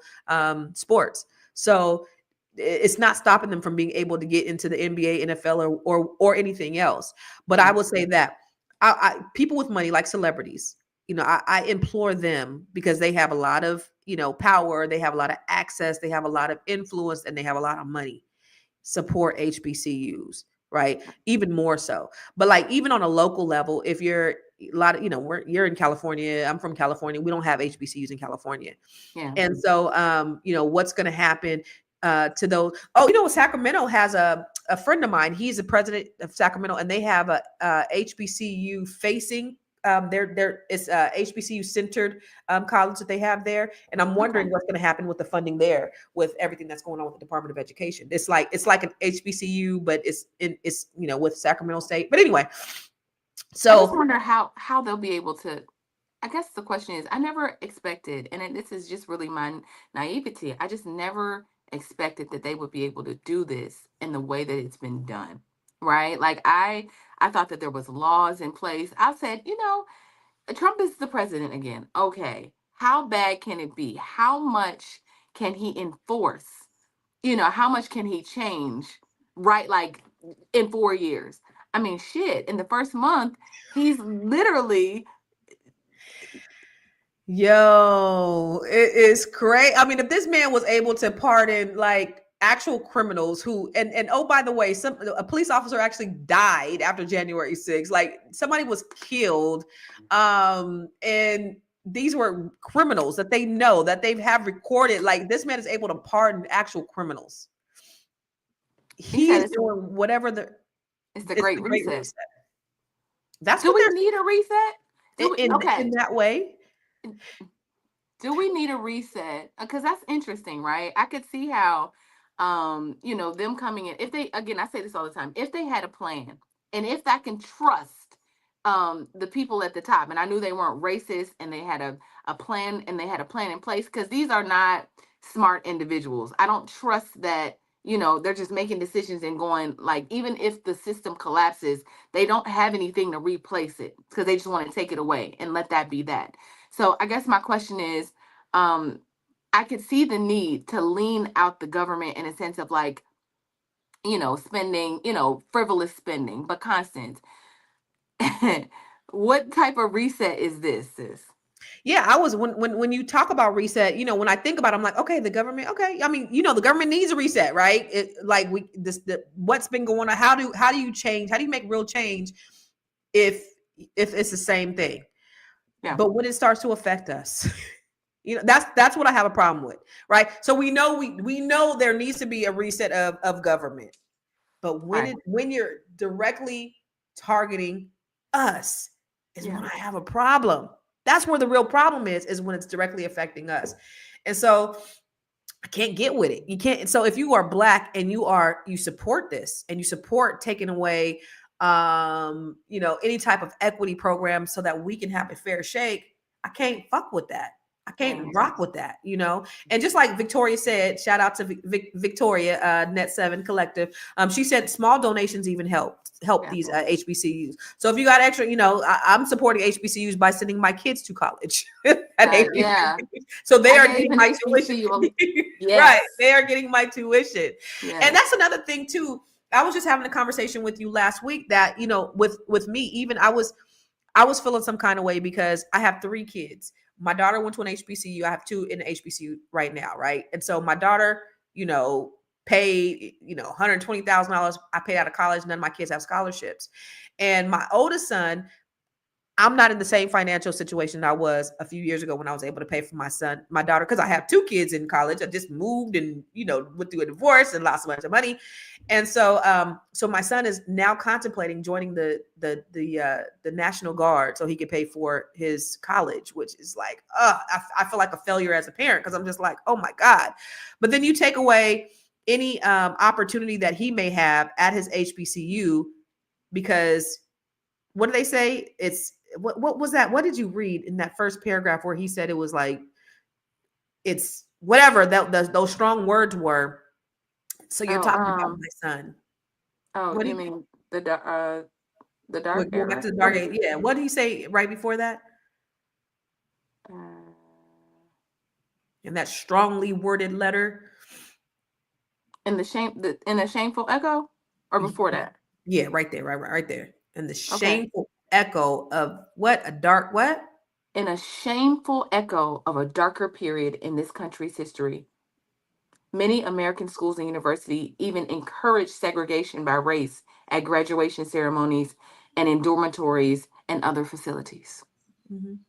sports. So it's not stopping them from being able to get into the NBA, NFL, or anything else. But I would say that people with money, like celebrities, I implore them, because they have a lot of, power, they have a lot of access, they have a lot of influence, and they have a lot of money. Support HBCUs, right? Even more so. But like even on a local level, if you're a lot of, you're in California, I'm from California, we don't have HBCUs in California. Yeah. And so what's going to happen to those? Oh, Sacramento has a friend of mine, he's the president of Sacramento, and they have a HBCU facing it's a HBCU centered college that they have there, and I'm wondering what's going to happen with the funding there, with everything that's going on with the Department of Education. It's like an HBCU, but it's with Sacramento State. But anyway, so I just wonder how they'll be able to. I guess the question is, I never expected, and this is just really my naivety, I just never expected that they would be able to do this in the way that it's been done, right? Like I thought that there was laws in place. I said, Trump is the president again. Okay, how bad can it be? How much can he enforce? How much can he change, right? Like in 4 years. I mean, shit, in the first month, he's literally. Yo, it is crazy. I mean, if this man was able to pardon like actual criminals who, and oh, by the way, a police officer actually died after January 6th. Like somebody was killed. And these were criminals that they know, that they have recorded. Like this man is able to pardon actual criminals. He's doing whatever it's the Great Reset. That's do we need a reset? In that way? Do we need a reset? Because that's interesting, right? I could see how, them coming in. If they, again, I say this all the time, if they had a plan, and if I can trust the people at the top, and I knew they weren't racist, and they had a plan, and they had a plan in place, because these are not smart individuals. I don't trust that, they're just making decisions and going, like, even if the system collapses, they don't have anything to replace it, because they just want to take it away and let that be that. So I guess my question is, I could see the need to lean out the government in a sense of like, spending, frivolous spending. But Constance, what type of reset is this, sis? Yeah, I was when you talk about reset, when I think about it, I'm like, okay, the government, okay. I mean, the government needs a reset, right? Like what's been going on? How do you change? How do you make real change if it's the same thing? Yeah. But when it starts to affect us, That's what I have a problem with, right? So we know there needs to be a reset of government, but Right. when you're directly targeting us is Yeah. when I have a problem. That's where the real problem is when it's directly affecting us. And so I can't get with it. You can't. So if you are black and you support this and you support taking away any type of equity program so that we can have a fair shake, I can't fuck with that. I can't Yeah. rock with that. And just like Victoria said, shout out to Victoria, Net 7 Collective. She said small donations even help Yeah. these HBCUs. So if you got extra, I'm supporting HBCUs by sending my kids to college at Yeah. HBCUs. So they I are gave getting an my tuition. HBCU. Right. Yes. They are getting my tuition. Yes. And that's another thing too. I was just having a conversation with you last week that, with me, even I was feeling some kind of way because I have 3 kids. My daughter went to an HBCU. I have 2 in the HBCU right now, right? And so my daughter, paid, $120,000. I paid out of college. None of my kids have scholarships. And my oldest son, I'm not in the same financial situation I was a few years ago when I was able to pay for my daughter, because I have 2 kids in college. I just moved and, went through a divorce and lost a bunch of money. And so my son is now contemplating joining the National Guard so he could pay for his college, which is like, I feel like a failure as a parent, because I'm just like, oh my God. But then you take away any opportunity that he may have at his HBCU, because what do they say? It's what was that? What did you read in that first paragraph where he said it was like, it's whatever those strong words were. So you're Oh, talking about my son. oh, What you did mean the dark go back era? to the What dark is age? it? Yeah. What did he say right before that? Uh, In that strongly worded letter. in the shameful echo, or before that? Yeah, right there, right there. And the Okay. shameful echo of what? A dark what? In a shameful echo of a darker period in this country's history, many American schools and universities even encourage segregation by race at graduation ceremonies and in dormitories and other facilities. Mhm,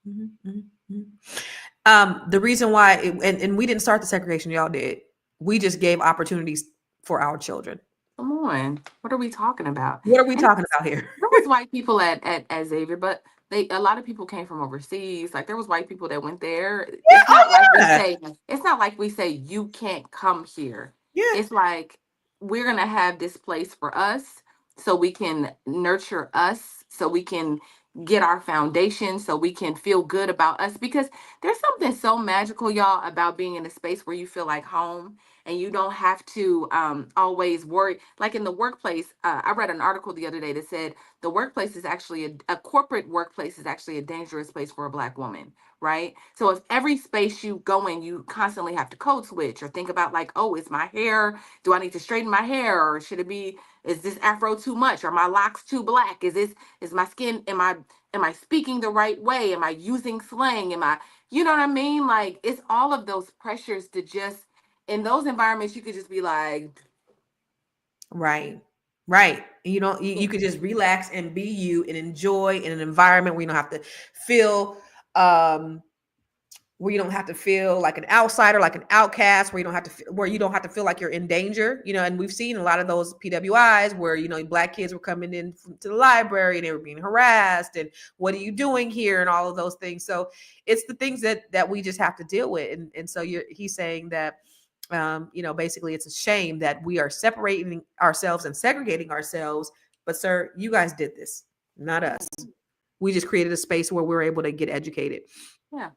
mhm, mhm, mhm. The reason why, and we didn't start the segregation, y'all did. We just gave opportunities for our children. Come on, what are we talking about? What are we And talking about here? there was white people at Xavier, but a lot of people came from overseas. Like there was white people that went there. Yeah. Oh It's not like we say you can't come here. yeah. It's like we're gonna have this place for us so we can nurture us, so we can get our foundation, so we can feel good about us, because there's something so magical, y'all, about being in a space where you feel like home and you don't have to always worry. Like in the workplace, I read an article the other day that said the workplace is actually a corporate workplace is actually a dangerous place for a black woman, right? So if every space you go in, you constantly have to code switch or think about like, oh, is my hair, do I need to straighten my hair, or should it be, is this afro too much, or my locks too black, is my skin, am I speaking the right way, am I using slang, am I, you know what I mean? Like it's all of those pressures to just, in those environments you could just be like, Right. Right. You could just relax and be you and enjoy in an environment where you don't have to feel um where you don't have to feel like an outsider, like an outcast, where you don't have to feel like you're in danger, and we've seen a lot of those PWIs where, black kids were coming in to the library and they were being harassed and what are you doing here and all of those things. So it's the things that we just have to deal with. And so he's saying that, basically it's a shame that we are separating ourselves and segregating ourselves. But sir, you guys did this, not us. We just created a space where we're able to get educated. yeah.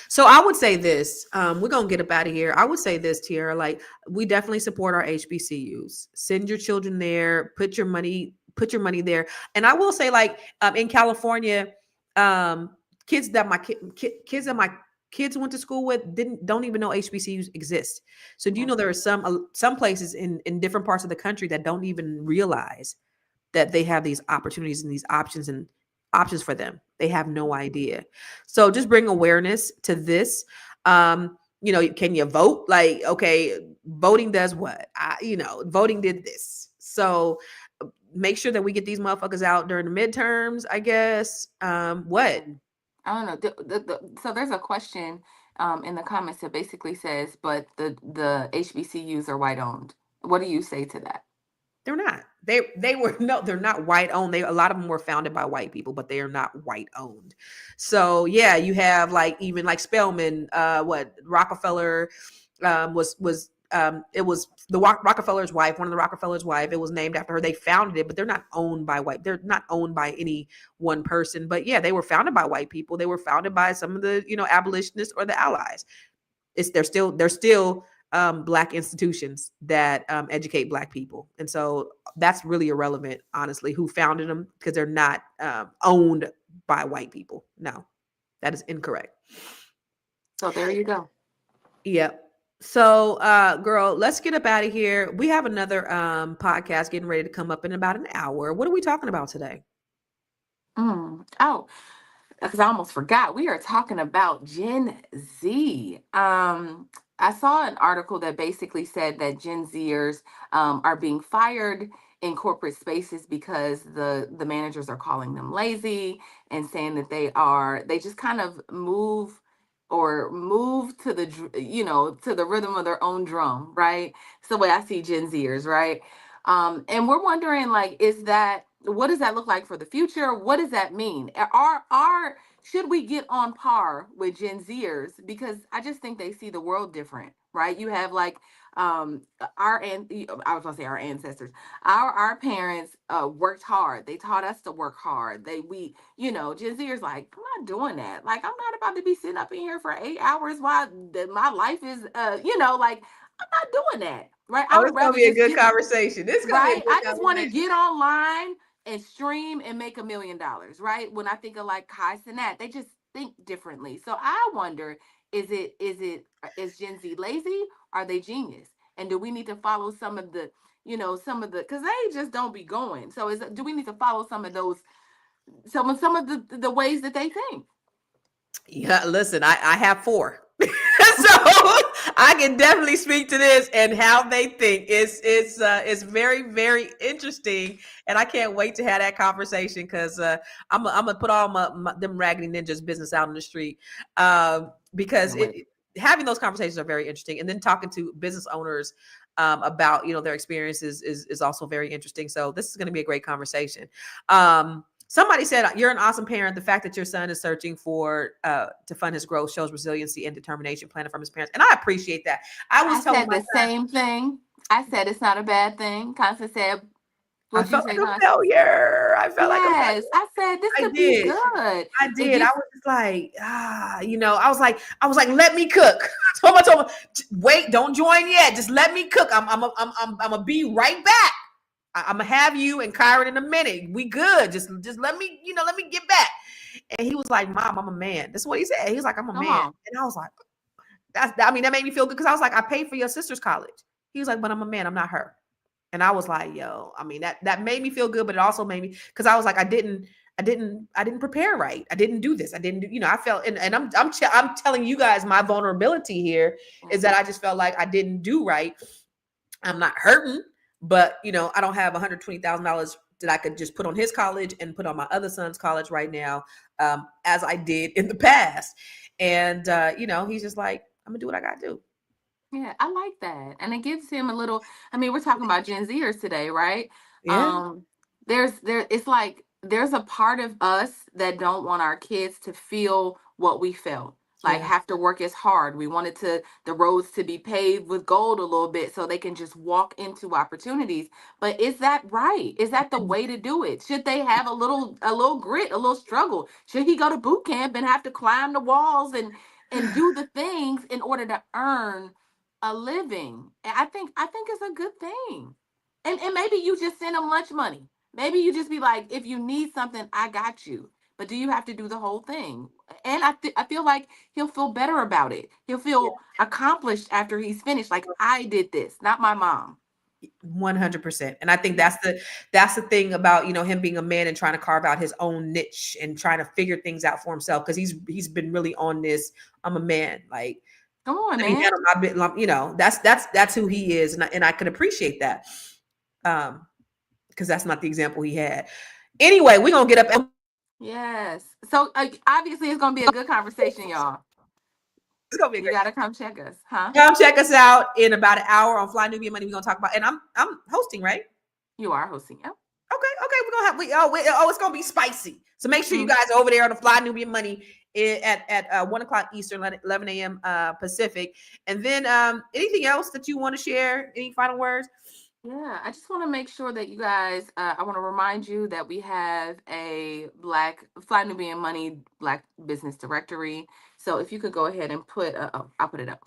So I would say this, we're going to get up out of here. I would say this, Tiara, like we definitely support our HBCUs. Send your children there, put your money there. And I will say, like, in California, kids that my kids went to school with don't even know HBCUs exist. So do you know there are some places in different parts of the country that don't even realize that they have these opportunities and these options for them. They have no idea. So just bring awareness to this. Can you vote? Like, okay, voting does what? Voting did this. So make sure that we get these motherfuckers out during the midterms, I guess. What? I don't know. So there's a question in the comments that basically says, but the HBCUs are white owned. What do you say to that? They're not. They were no, they're not white owned. They A lot of them were founded by white people, but they are not white owned. So yeah, you have like even like Spelman, what Rockefeller was it was the Rockefeller's wife, one of the Rockefeller's wife. It was named after her. They founded it, but they're not owned by white. They're not owned by any one person. But yeah, they were founded by white people. They were founded by some of the abolitionists or the allies. They're still black institutions that educate black people, and so that's really irrelevant, honestly, who founded them, because they're not owned by white people. No, that is incorrect. So there you go. Yep. So girl, let's get up out of here. We have another podcast getting ready to come up in about an hour. What are we talking about today? Oh, because I almost forgot. We are talking about Gen Z. I saw an article that basically said that Gen Zers are being fired in corporate spaces because the managers are calling them lazy and saying that they just kind of move to to the rhythm of their own drum, right? It's the way I see Gen Zers, right? And we're wondering, like, what does that look like for the future? What does that mean? Should we get on par with Gen Zers? Because I just think they see the world different, right? You have like I was gonna say our ancestors, our parents worked hard. They taught us to work hard. Gen Zers like, I'm not doing that. Like, I'm not about to be sitting up in here for 8 hours while my life is like, I'm not doing that. Right. I Oh, would it's gonna rather be a just good get conversation. It's gonna be a right. good I just want to conversation. get online and stream and make $1 million. Right. When I think of like Kai Cenat, they just think differently. So I wonder, is Gen Z lazy? Are they genius? And do we need to follow some of the because they just don't be going. So do we need to follow some of those some of the ways that they think? Yeah, listen, I have four. So I can definitely speak to this and how they think. It's very, very interesting, and I can't wait to have that conversation, because I'm gonna put all them raggedy ninjas business out in the street, because Can't wait. having those conversations are very interesting, and then talking to business owners about their experiences is also very interesting. So this is going to be a great conversation. Somebody said, you're an awesome parent. The fact that your son is searching for to fund his growth shows resiliency and determination, planning from his parents. And I appreciate that. I I was telling said my the son, same thing. I said it's not a bad thing. Constance said, I "What you felt say, like a Constance?" failure. I felt like a Yes, failure. I said this I could be did. good. I It did. I gives was just like, I was like, let me cook. I told him, wait, don't join yet. Just let me cook. I'm gonna be right back. I'm gonna have you and Kyron in a minute. We good. Just let me get back. And he was like, Mom, I'm a man. That's what he said. He was like, I'm a come man. on. And I was like, that made me feel good, because I was like, I paid for your sister's college. He was like, but I'm a man. I'm not her. And I was like, yo, I mean, that made me feel good, but it also made me, because I was like, I didn't prepare right. I didn't do this. I didn't do, I felt, and I'm telling you guys, my vulnerability here is that I just felt like I didn't do right. I'm not hurting, but I don't have $120,000 that I could just put on his college and put on my other son's college right now, as I did in the past. And he's just like, I'm gonna do what I gotta do. Yeah, I like that. And it gives him a little, I mean, we're talking about Gen Zers today, right? Yeah. Um, it's like there's a part of us that don't want our kids to feel what we felt. Like Yeah. have to work as hard. We wanted the roads to be paved with gold a little bit so they can just walk into opportunities. But is that right? Is that the way to do it? Should they have a little grit, a little struggle? Should he go to boot camp and have to climb the walls and do the things in order to earn a living? And I think it's a good thing. And maybe you just send them lunch money. Maybe you just be like, if you need something, I got you. But do you have to do the whole thing? And I feel like he'll feel better about it. He'll feel accomplished after he's finished. Like, I did this, not my mom. 100%. And I think Yeah. that's the thing about him being a man and trying to carve out his own niche and trying to figure things out for himself, because he's been really on this, I'm a man, like, Come on, let me man. handle my bit, that's who he is, and I could appreciate that, because that's not the example he had. Anyway, we're gonna get up. Yes. So obviously it's gonna be a good conversation, y'all. It's gonna be a You great. gotta come check us, huh? Come check us out in about an hour on Fly Nubian Money. We're gonna talk about, and I'm hosting, right? You are hosting, yep. Okay, we're gonna have it's gonna be spicy. So make sure you Mm. guys are over there on the Fly Nubian Money at 1 o'clock Eastern, 11 a.m. Pacific. And then anything else that you want to share? Any final words? Yeah, I just want to make sure that you guys, I want to remind you that we have a Black Fly Nubian Money Black Business Directory. So if you could go ahead and put, oh, I'll put it up.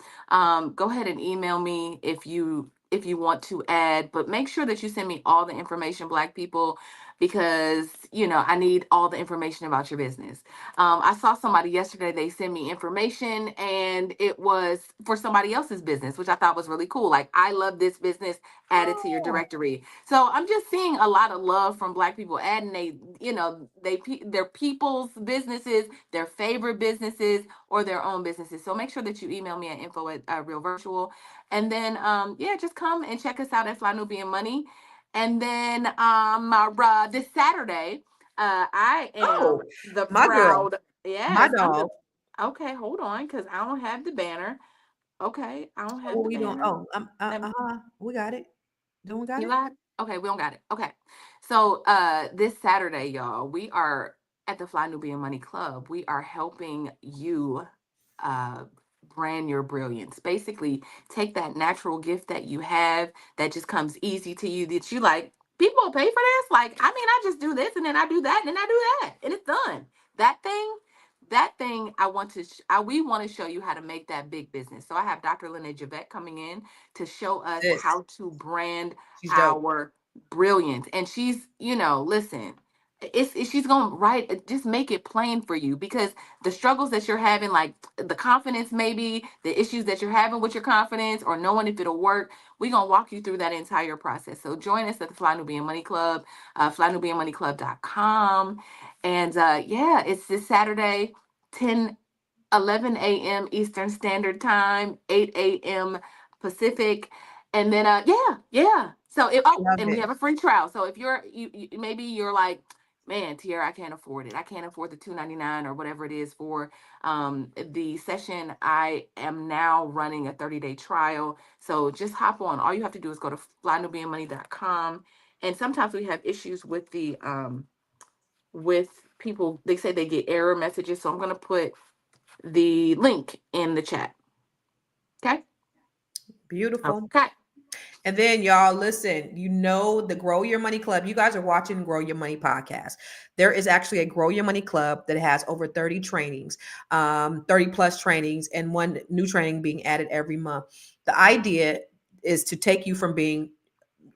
Go ahead and email me if you want to add, but make sure that you send me all the information, Black people, because I need all the information about your business. I saw somebody yesterday, they sent me information and it was for somebody else's business, which I thought was really cool. Like, I love this business, add it to your Oh, directory. So I'm just seeing a lot of love from Black people adding their people's businesses, their favorite businesses, or their own businesses. So make sure that you email me at info at Real Virtual. And then yeah, just come and check us out at Fly Nubian Money. And then this Saturday, I am oh, the my girl, proud, my yes, I'm the, dog. okay, hold on, because I don't have the banner. Okay, I don't have Oh, the we don't. banner. Oh, Let me, we got it. Don't we got you it? lied? Okay, we don't got it. Okay. So this Saturday, y'all, we are at the Fly Nubian Money Club. We are helping you uh brand your brilliance. Basically, take that natural gift that you have that just comes easy to you, that you like, people will pay for this. Like, I mean, I just do this and then I do that and then I do that and it's done. That thing I want to we want to show you how to make that big business. So I have Dr. Lene Javette coming in to show us This. how to brand She's dope. our brilliance. And she's, listen, she's gonna write, just make it plain for you, because the struggles that you're having, like the confidence, maybe the issues that you're having with your confidence or knowing if it'll work, we're gonna walk you through that entire process. So join us at the Fly Nubian Money Club, flynubianmoneyclub.com. And yeah, it's this Saturday, 11 a.m. Eastern Standard Time, 8 a.m. Pacific. And then yeah. So Love and we it. have a free trial. So if you maybe you're like, man, Tiara, I can't afford it. I can't afford the $2.99 or whatever it is for the session. I am now running a 30-day trial. So just hop on. All you have to do is go to flynubianmoney.com. And sometimes we have issues with the with people, they say they get error messages. So I'm gonna put the link in the chat. Okay. Beautiful. Okay. And then y'all listen, the Grow Your Money Club. You guys are watching Grow Your Money podcast. There is actually a Grow Your Money Club that has over 30 trainings, 30 plus trainings, and one new training being added every month. The idea is to take you from being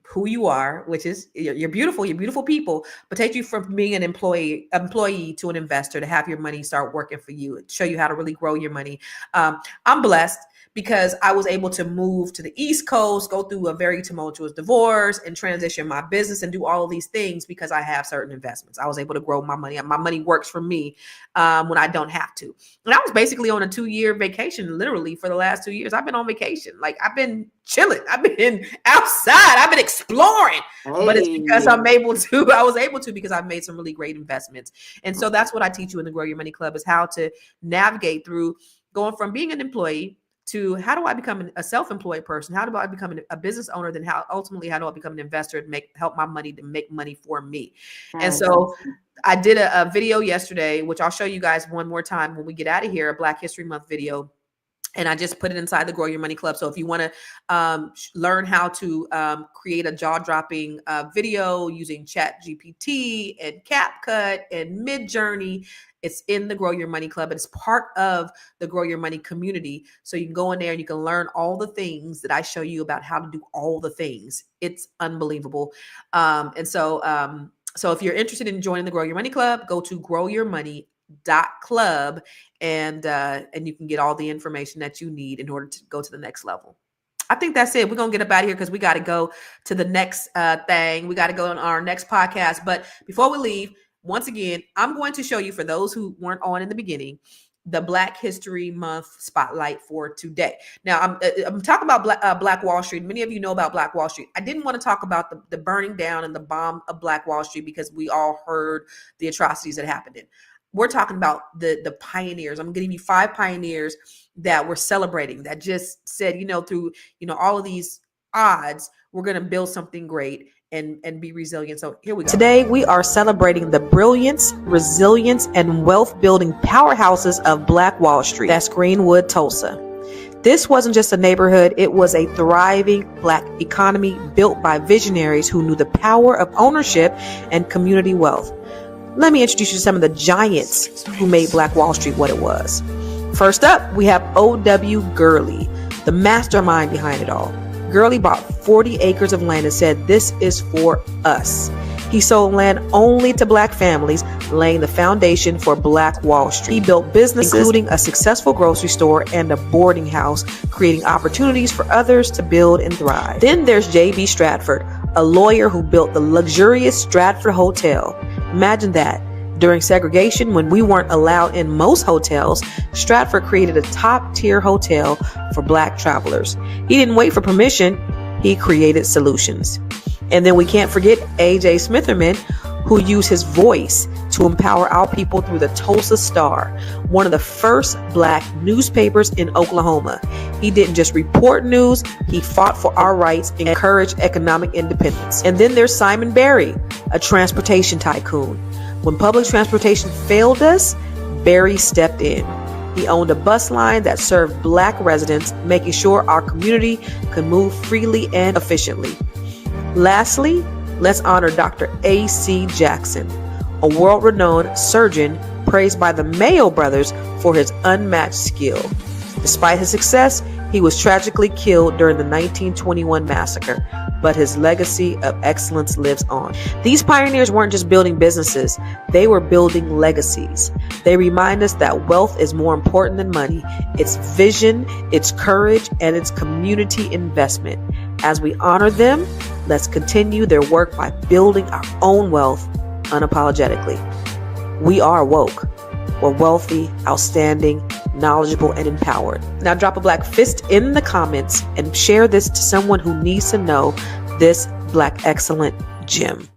who you are, which is you're beautiful people, but take you from being an employee to an investor, to have your money start working for you, show you how to really grow your money. I'm blessed because I was able to move to the East Coast, go through a very tumultuous divorce, and transition my business and do all of these things because I have certain investments. I was able to grow my money. My money works for me when I don't have to. And I was basically on a 2-year vacation, literally, for the last 2 years. I've been on vacation. Like, I've been chilling. I've been outside. I've been exploring. But it's because Hey. I was able to because I've made some really great investments. And so that's what I teach you in the Grow Your Money Club, is how to navigate through going from being an employee to how do I become a self-employed person? How do I become a business owner? Then how do I become an investor and help my money to make money for me? And Yes. so I did a video yesterday, which I'll show you guys one more time when we get out of here, a Black History Month video. And I just put it inside the Grow Your Money Club. So if you want to learn how to create a jaw-dropping video using Chat GPT and CapCut and Midjourney, it's in the Grow Your Money Club. It's part of the Grow Your Money community. So you can go in there and you can learn all the things that I show you about how to do all the things. It's unbelievable. So if you're interested in joining the Grow Your Money Club, go to growyourmoney.club and you can get all the information that you need in order to go to the next level. I think that's it. We're gonna get up out of here because we got to go to the next thing. We got to go on our next podcast. But before we leave, once again, I'm going to show you, for those who weren't on in the beginning, the Black History Month spotlight for today. Now, I'm talking about Black Wall Street. Many of you know about Black Wall Street. I didn't want to talk about the burning down and the bomb of Black Wall Street because we all heard the atrocities that happened in. we're talking about the pioneers. I'm giving you 5 pioneers that we're celebrating, that just said, through, all of these odds, we're going to build something great and be resilient. So here we go. Today, we are celebrating the brilliance, resilience, and wealth building powerhouses of Black Wall Street. That's Greenwood, Tulsa. This wasn't just a neighborhood, it was a thriving Black economy built by visionaries who knew the power of ownership and community wealth. Let me introduce you to some of the giants who made Black Wall Street what it was. First up, we have O.W. Gurley, the mastermind behind it all. Gurley bought 40 acres of land and said, "This is for us." He sold land only to Black families, laying the foundation for Black Wall Street. He built businesses, including a successful grocery store and a boarding house, creating opportunities for others to build and thrive. Then there's J.B. Stratford, a lawyer who built the luxurious Stratford Hotel. Imagine that. During segregation, when we weren't allowed in most hotels, Stratford created a top-tier hotel for Black travelers. He didn't wait for permission, he created solutions. And then we can't forget A.J. Smitherman, who used his voice to empower our people through the Tulsa Star, one of the first Black newspapers in Oklahoma. He didn't just report news, he fought for our rights and encouraged economic independence. And then there's Simon Berry, a transportation tycoon. When public transportation failed us, Berry stepped in. He owned a bus line that served Black residents, making sure our community could move freely and efficiently. Lastly, let's honor Dr. A.C. Jackson, a world-renowned surgeon praised by the Mayo brothers for his unmatched skill. Despite his success, he was tragically killed during the 1921 massacre, but his legacy of excellence lives on. These pioneers weren't just building businesses, they were building legacies. They remind us that wealth is more important than money. It's vision, it's courage, and it's community investment. As we honor them, let's continue their work by building our own wealth unapologetically. We are woke. We're wealthy, outstanding, knowledgeable, and empowered. Now drop a Black fist in the comments and share this to someone who needs to know this Black excellent gem.